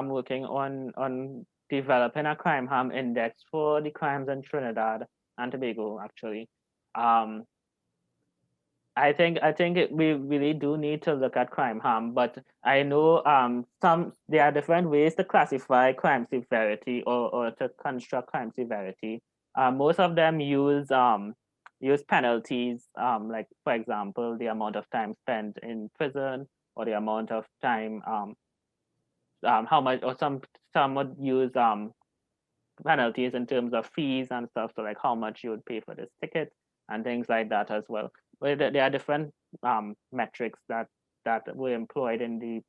working on developing a crime harm index for the crimes in Trinidad and Tobago, actually. I think we really do need to look at crime harm, but I know there are different ways to classify crime severity or to construct crime severity. Most of them use penalties, like for example, the amount of time spent in prison, or the amount of time how much, or some would use penalties in terms of fees and stuff. So like how much you would pay for this ticket and things like that as well. But there are different metrics that were employed in the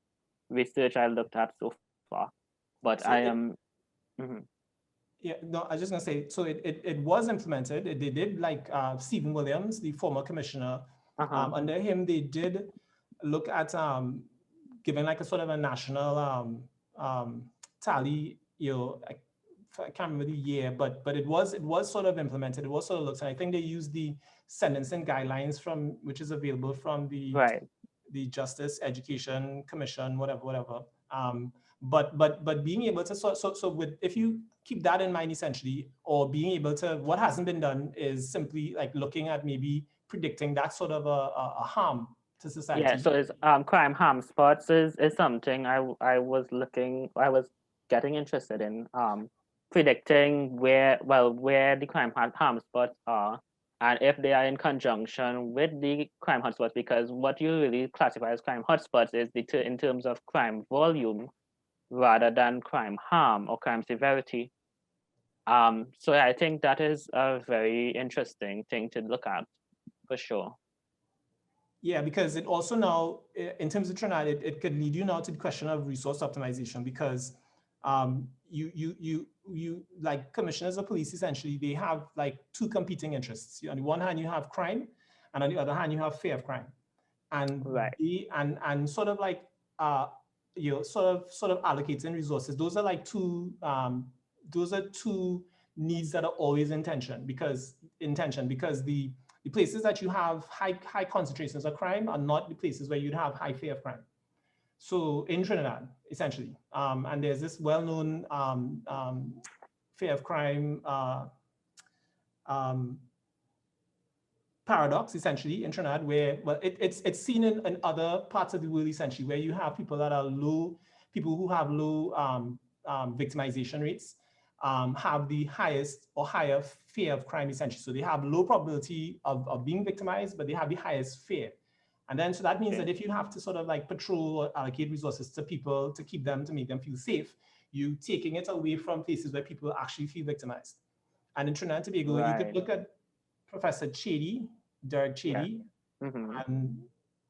research I looked at so far. But so I am. Yeah, no, I was just gonna say, so it was implemented. They did, like Stephen Williams, the former commissioner, under him, they did look at giving like a sort of a national tally. I can't remember the year, but it was sort of implemented. It was sort of looked at. I think they used the sentencing guidelines which is available from the Justice Education Commission, whatever. But being able to so with, if you keep that in mind, essentially, or being able to, what hasn't been done is simply like looking at maybe predicting that sort of a harm to society. Yeah, so it's crime harm spots is something I was getting interested in, predicting where the crime harm spots are, and if they are in conjunction with the crime hotspots, because what you really classify as crime hotspots is in terms of crime volume rather than crime harm or crime severity. So I think that is a very interesting thing to look at, for sure. Yeah, because it also now, in terms of Trinidad, it could lead you now to the question of resource optimization, because you like commissioners of police, essentially, they have like two competing interests. On the one hand, you have crime, and on the other hand, you have fear of crime. And right. and sort of like you know, sort of allocating resources. Those are like two needs that are always in tension, because the places that you have high concentrations of crime are not the places where you'd have high fear of crime. So in Trinidad, essentially, and there's this well-known fear of crime paradox, essentially, in Trinidad, where, well, it's seen in other parts of the world, essentially, where you have people who have low victimization rates, have the highest or higher fear of crime, essentially. So they have low probability of being victimized, but they have the highest fear. And then, so that means that if you have to sort of like patrol or allocate resources to people to make them feel safe, you taking it away from places where people actually feel victimized. And in Trinidad and Tobago, you could look at Professor Derek Chady, and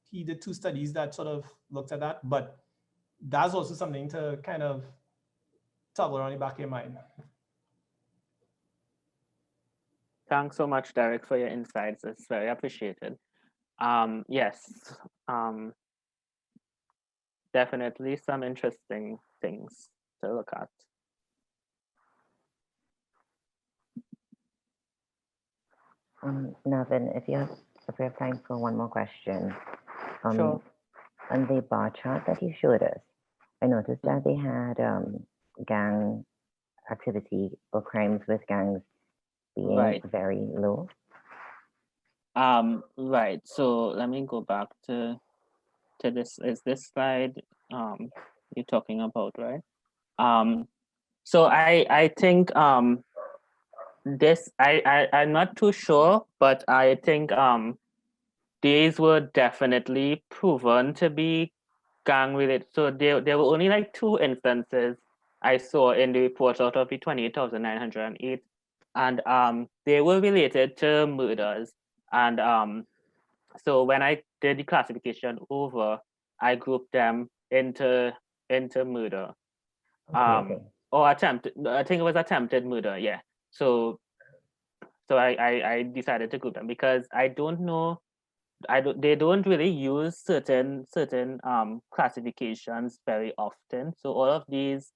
he did 2 studies that sort of looked at that, but that's also something to kind of toggle around the back of your mind. Thanks so much, Derek, for your insights. It's very appreciated. Yes, definitely some interesting things to look at. Navin, if we have time for one more question. Sure. On the bar chart that you showed us, I noticed that they had gang activity or crimes with gangs being very low. Right. So let me go back to this. Is this slide you're talking about, right? So I think this I'm not too sure, but I think these were definitely proven to be gang related. So there were only like 2 instances I saw in the report out of the 28,908, and they were related to murders. And so when I did the classification over, I grouped them into murder. Okay. Or attempted. I think it was attempted murder. Yeah. So I decided to group them because I don't know. They don't really use certain classifications very often. So all of these,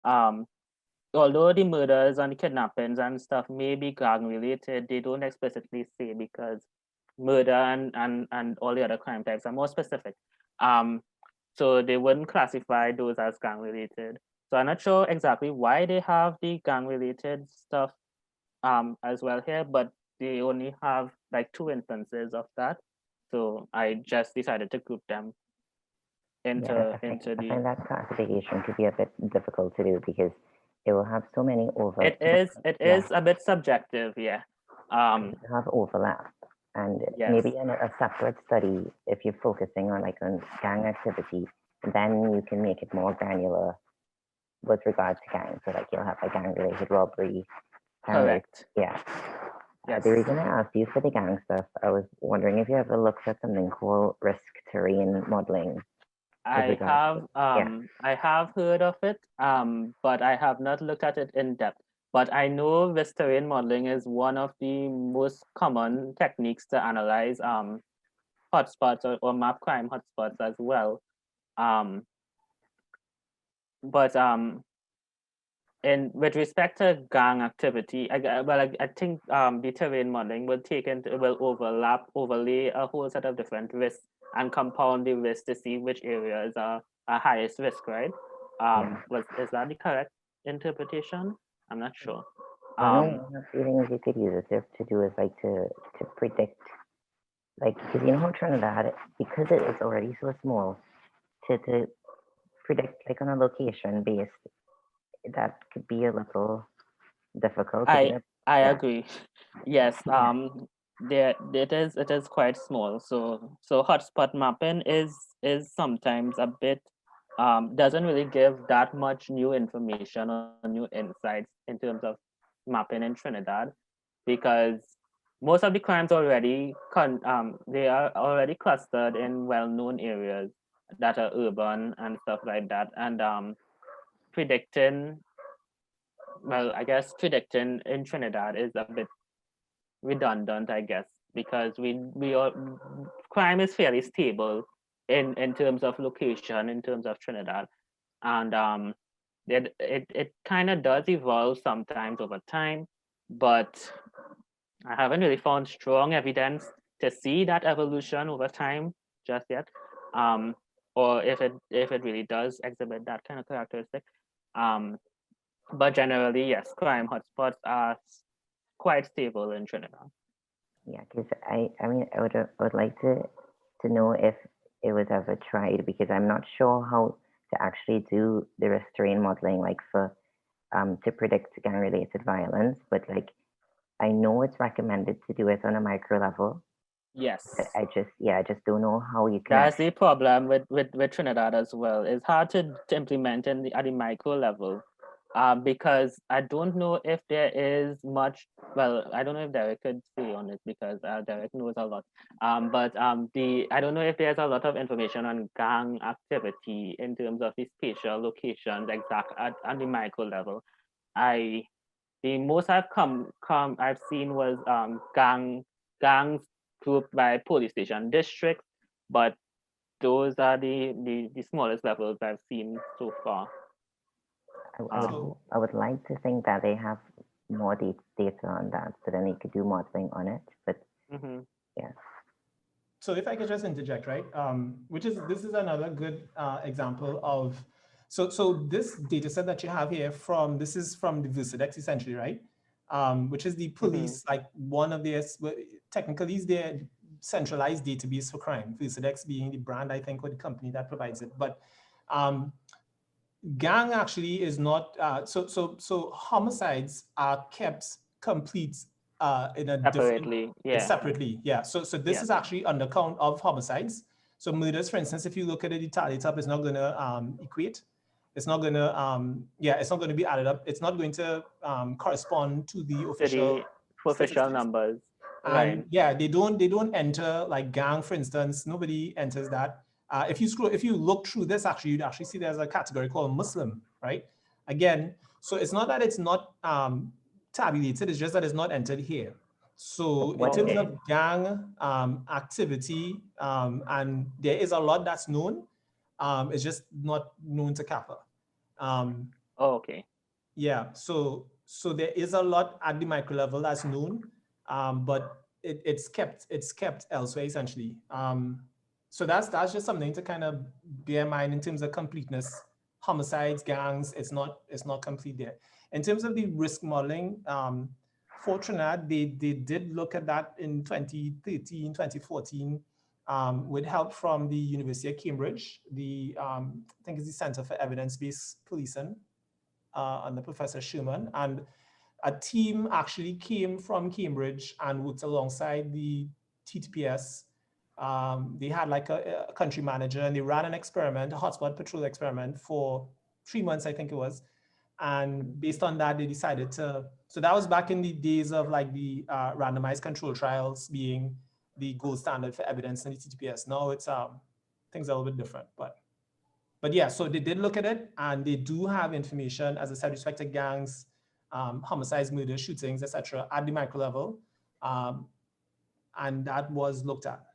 although the murders and the kidnappings and stuff may be gang related, they don't explicitly say, because murder and all the other crime types are more specific. So they wouldn't classify those as gang related. So I'm not sure exactly why they have the gang related stuff as well here, but they only have like 2 instances of that. So I just decided to group them into I find that classification to be a bit difficult to do because it will have so many overlaps. It is a bit subjective, yeah. Have overlap, and maybe in a separate study, if you're focusing on gang activity, then you can make it more granular with regards to gangs. So like you'll have a gang-related robbery. Correct. Yes. The reason I asked you for the gang stuff, I was wondering if you ever looked at something called risk terrain modeling. I have heard of it, but I have not looked at it in depth. But I know risk terrain modeling is one of the most common techniques to analyze hotspots or map crime hotspots as well. But with respect to gang activity, I think the terrain modeling will overlay a whole set of different risks and compound the risk to see which areas are highest risk, right? Is that the correct interpretation? I'm not sure. One of the things you could use it to do is to predict, because you know how Trinidad, because it is already so small, to predict on a location based, that could be a little difficult. I agree. Yes. it is quite small. So hotspot mapping is sometimes a bit doesn't really give that much new information or new insights in terms of mapping in Trinidad, because most of the crimes already they are already clustered in well-known areas that are urban and stuff like that, and predicting, well, I guess predicting in Trinidad is a bit redundant, I guess, because we are, crime is fairly stable in terms of location, in terms of Trinidad, and it kind of does evolve sometimes over time, but I haven't really found strong evidence to see that evolution over time just yet, or if it really does exhibit that kind of characteristic. But generally, yes, crime hotspots are quite stable in Trinidad. Yeah, because I mean, I would like to know if it was ever tried, because I'm not sure how to actually do the restraint modeling, like for to predict gang-related violence, but like I know it's recommended to do it on a micro level. Yes. I just don't know how you can. That's the problem with Trinidad as well. It's hard to implement at the micro level. Because I don't know if there is much. Well, I don't know if Derek could say on it, because Derek knows a lot. But I don't know if there's a lot of information on gang activity in terms of the spatial locations exact at the micro level. The most I've seen was gangs grouped by police station districts, but those are the smallest levels I've seen so far. I would like to think that they have more data on that, so then they could do modeling on it. But yeah. So if I could just interject, right? This is another good example of, so this data set that you have here this is from the Vucedex essentially, right? Which is the police, like one of their, technically is their centralized database for crime. Vucedex being the brand, I think, or the company that provides it. But gang actually is not, so homicides are kept complete in a separately, separately, yeah. So this is actually under count of homicides. So murders, for instance, if you look at it, the tally up, it's not going to equate. It's not going to, it's not going to be added up. It's not going to correspond to the official numbers. And right. Yeah, they don't enter like gang, for instance. Nobody enters that. If you look through this, actually, you'd actually see there's a category called Muslim, right? Again, so it's not that it's not tabulated, it's just that it's not entered here. So in terms of gang activity, and there is a lot that's known, it's just not known to CAFA. Okay. Yeah, so there is a lot at the micro level that's known, but it's kept elsewhere essentially. So that's just something to kind of bear in mind in terms of completeness. Homicides, gangs, it's not complete there. In terms of the risk modeling, for Trinidad, they did look at that in 2013, 2014, with help from the University of Cambridge, I think it's the Center for Evidence-Based Policing, under Professor Sherman, and a team actually came from Cambridge and worked alongside the TTPS. They had like a country manager, and they ran an experiment, a hotspot patrol experiment for 3 months, I think it was. And based on that, they decided to, so that was back in the days of like the randomized control trials being the gold standard for evidence in the TTPS. Now it's, things are a little bit different, but yeah, so they did look at it, and they do have information, as I said, respect to gangs, homicides, murders, shootings, etc., at the micro level, and that was looked at.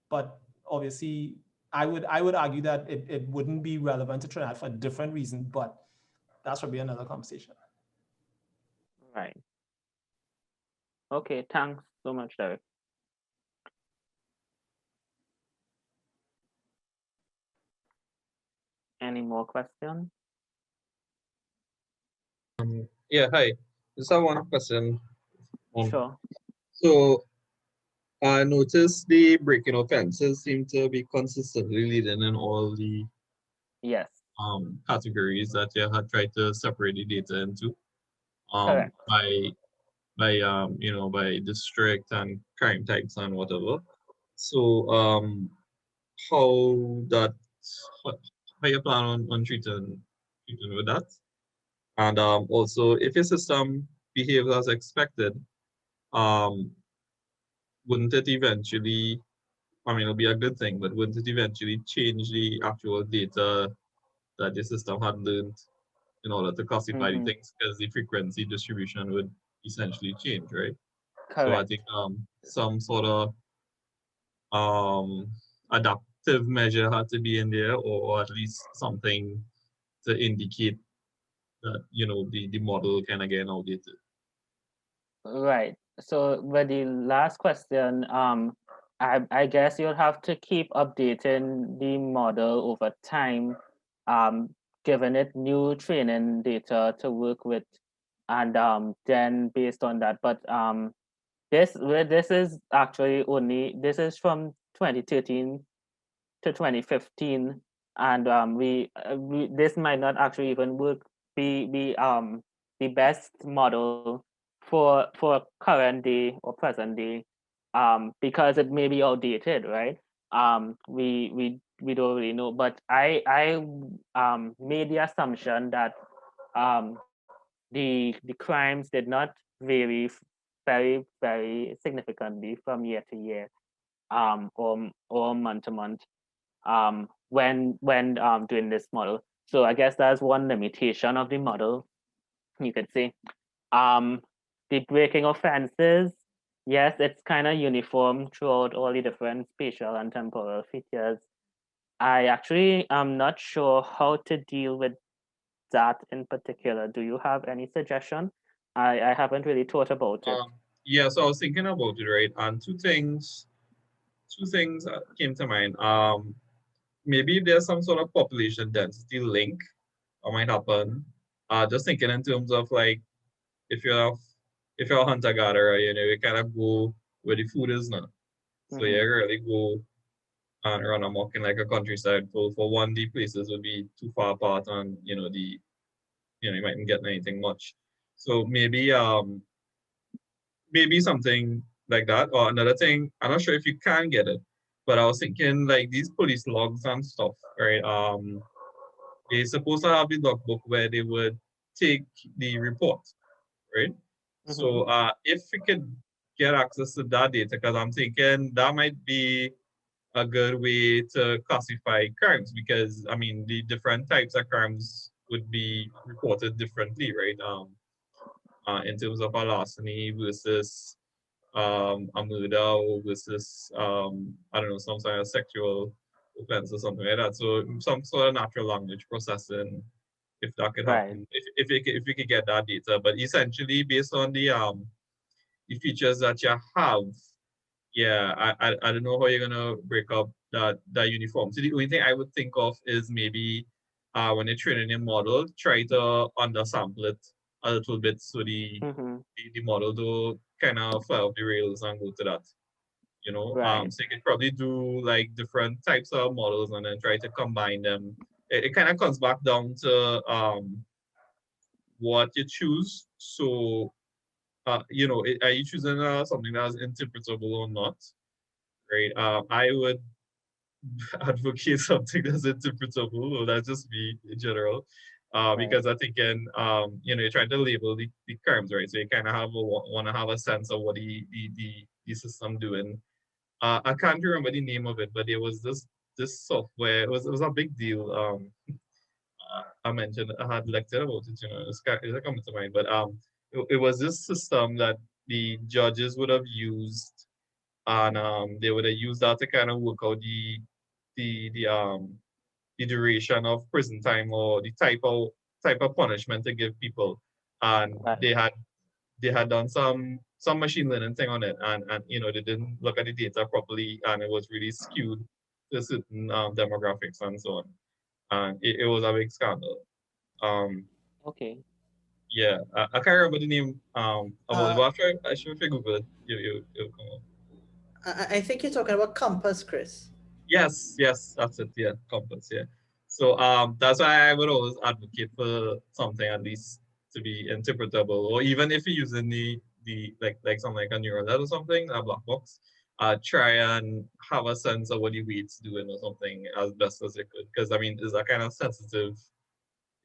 But obviously, I would argue that it wouldn't be relevant to Trinidad for a different reason, but that's probably another conversation. Right. Okay, thanks so much, Derek. Any more questions? Yeah, hi. Just have one question. Sure. So I noticed the breaking offenses seem to be consistently leading in all the categories that you had tried to separate the data into. Correct. By by district and crime types and whatever. So how that how you plan on treating with that? And also, if your system behaves as expected, um, wouldn't it eventually, I mean, it'll be a good thing, but wouldn't it eventually change the actual data that the system had learned in order to classify the things? Because the frequency distribution would essentially change, right? So I Correct. think some sort of adaptive measure had to be in there, or at least something to indicate that the model can again outdated. Right. So with the last question, I guess you'll have to keep updating the model over time, giving it new training data to work with, and then based on that. But this is actually this is from 2013 to 2015, and this might not actually even work be the best model for current day or present day, because it may be outdated, right? We don't really know, but I made the assumption that the crimes did not vary very significantly from year to year, or month to month, when doing this model. So I guess that's one limitation of the model, you could say. Um, the breaking offenses, yes, it's kind of uniform throughout all the different spatial and temporal features. I actually am not sure how to deal with that in particular. Do you have any suggestion? I haven't really thought about it. Yeah, so I was thinking about it, right? And two things came to mind. Maybe if there's some sort of population density link that might happen. Just thinking in terms of like if you're if you're a hunter gatherer, you kind of go where the food is now. So you really go and run amok in like a countryside. For one, the places would be too far apart, and you mightn't get anything much. So maybe something like that. Or another thing, I'm not sure if you can get it, but I was thinking like these police logs and stuff, right? They're supposed to have the logbook where they would take the report, right? So if we could get access to that data, because I'm thinking that might be a good way to classify crimes, because I mean the different types of crimes would be reported differently, right? In terms of a larceny versus a murder versus I don't know, some kind of sexual offense or something like that. So some sort of natural language processing, if that could Right. happen, if we could get that data. But essentially based on the features that you have, yeah, I don't know how you're gonna break up that uniform. So the only thing I would think of is maybe when you're training a model, try to undersample it a little bit so the model do kind of fly off the rails and go to that. Right. So you can probably do like different types of models and then try to combine them. It kind of comes back down to what you choose. So are you choosing something that's interpretable or not? Right. I would advocate something that's interpretable, or that's just me in general. Because I think you're trying to label the crimes, right? So you kind of want to have a sense of what the system doing. I can't remember the name of it, but there was this software. It was a big deal. I mentioned I had lectured about it. It's coming to mind, but it was this system that the judges would have used, and they would have used that to kind of work out the duration of prison time, or the type of punishment to give people. And Right. they had done some machine learning thing on it, and they didn't look at the data properly, and it was really skewed to certain demographics and so on. And it was a big scandal. Um, Okay. yeah, I can't remember the name about it, Uh, but I should Google it. It'll come up. I think you're talking about Compass, Chris. Yes, that's it. Yeah, compass. Yeah. So that's why I would always advocate for something at least to be interpretable, or even if you're using the the like something like a neural net or something, a black box, try and have a sense of what the weight's doing or something as best as it could. Because I mean, it's a kind of sensitive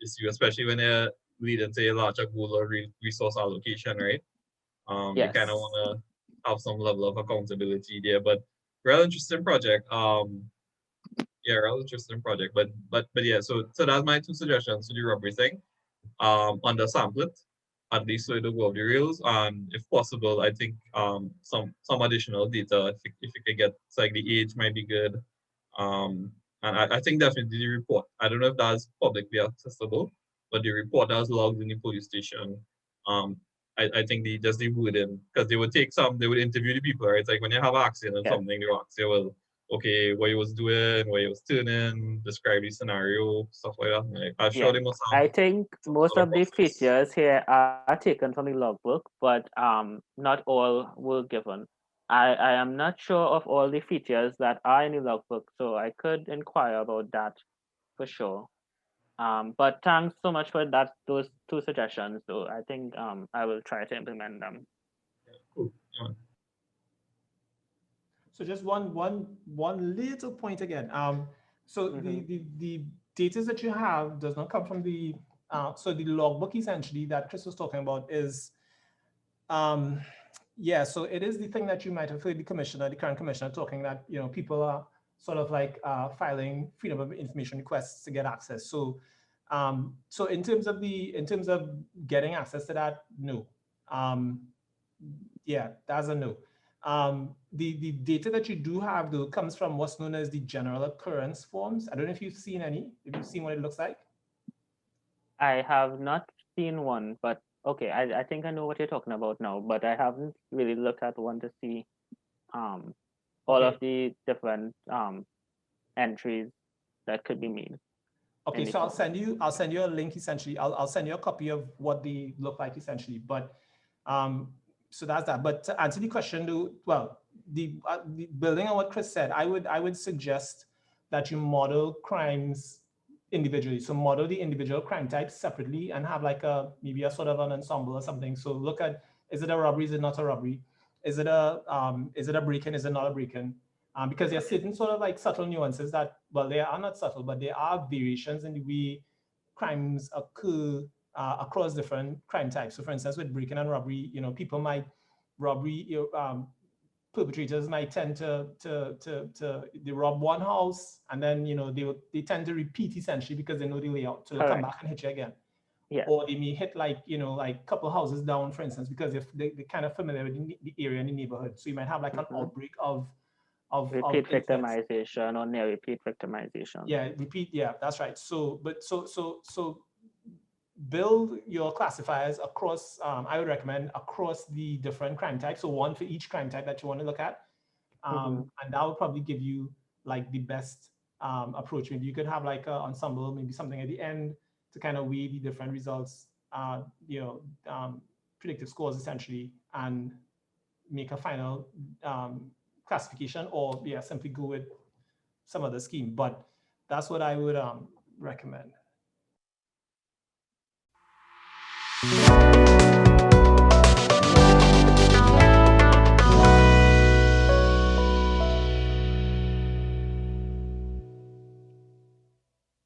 issue, especially when you're leading to a larger goal of resource allocation, right? You kind of Yes. want to have some level of accountability there. But real interesting project. Yeah, real interesting project. But yeah, so that's my two suggestions to the rubbery thing. Undersample it, at least so it will go off the rails. And if possible, I think some additional data if you could get, it's like the age might be good. And I think definitely the report. I don't know if that's publicly accessible, but the report that was logged in the police station. Um, I think the wording, because they would interview the people, right? It's like when you have an accident or Yeah. something, they will ask you, well, okay, what he was doing, what he was turning, describe the scenario, stuff like that. Like, I'm sure Yeah. they must have I think some most sort of of the process. features here are taken from the logbook, but not all were given. I am not sure of all the features that are in the logbook, so I could inquire about that for sure. But thanks so much for those two suggestions, though. I think I will try to implement them. Cool. Yeah. So just one little point again. So Mhm. the data that you have does not come from the so the logbook essentially that Chris was talking about is yeah, so it is the thing that you might have heard the current commissioner talking that, you know, people are sort of like filing freedom of information requests to get access. So so in terms of getting access to that, no. Yeah, that's a no. The data that you do have though comes from what's known as the general occurrence forms. I don't know if you've seen any, if you've seen what it looks like. I have not seen one, but okay, I think I know what you're talking about now, but I haven't really looked at one to see um all Okay. of the different entries that could be made in Okay, the so form. I'll send you a link essentially. I'll send you a copy of what they look like essentially. But so that's that. But to answer the question, though, well, the building on what Chris said, I would suggest that you model crimes individually. So model the individual crime types separately and have like maybe a sort of an ensemble or something. So look at, is it a robbery? Is it not a robbery? Is it a break-in? Is it not a break-in? Because there are certain sort of like subtle nuances that, well, they are not subtle, but there are variations in the way crimes occur across different crime types. So for instance, with break-in and robbery, you know, perpetrators might tend to they rob one house and then, you know, they tend to repeat essentially because they know the layout. So they'll come Correct. back and hit you again. Yeah. Or they may hit like, you know, like a couple houses down, for instance, because if they're kind of familiar with the area and the neighborhood. So you might have like an outbreak of Repeat incidents. victimization or near repeat victimization. Yeah, repeat. Yeah, that's right. So, but so build your classifiers across. I would recommend across the different crime types. So one for each crime type that you want to look at, and that will probably give you like the best approach. Maybe you could have like an ensemble, maybe something at the end to kind of weigh the different results. You know, predictive scores essentially, and make a final classification, or yeah, simply go with some other scheme. But that's what I would recommend.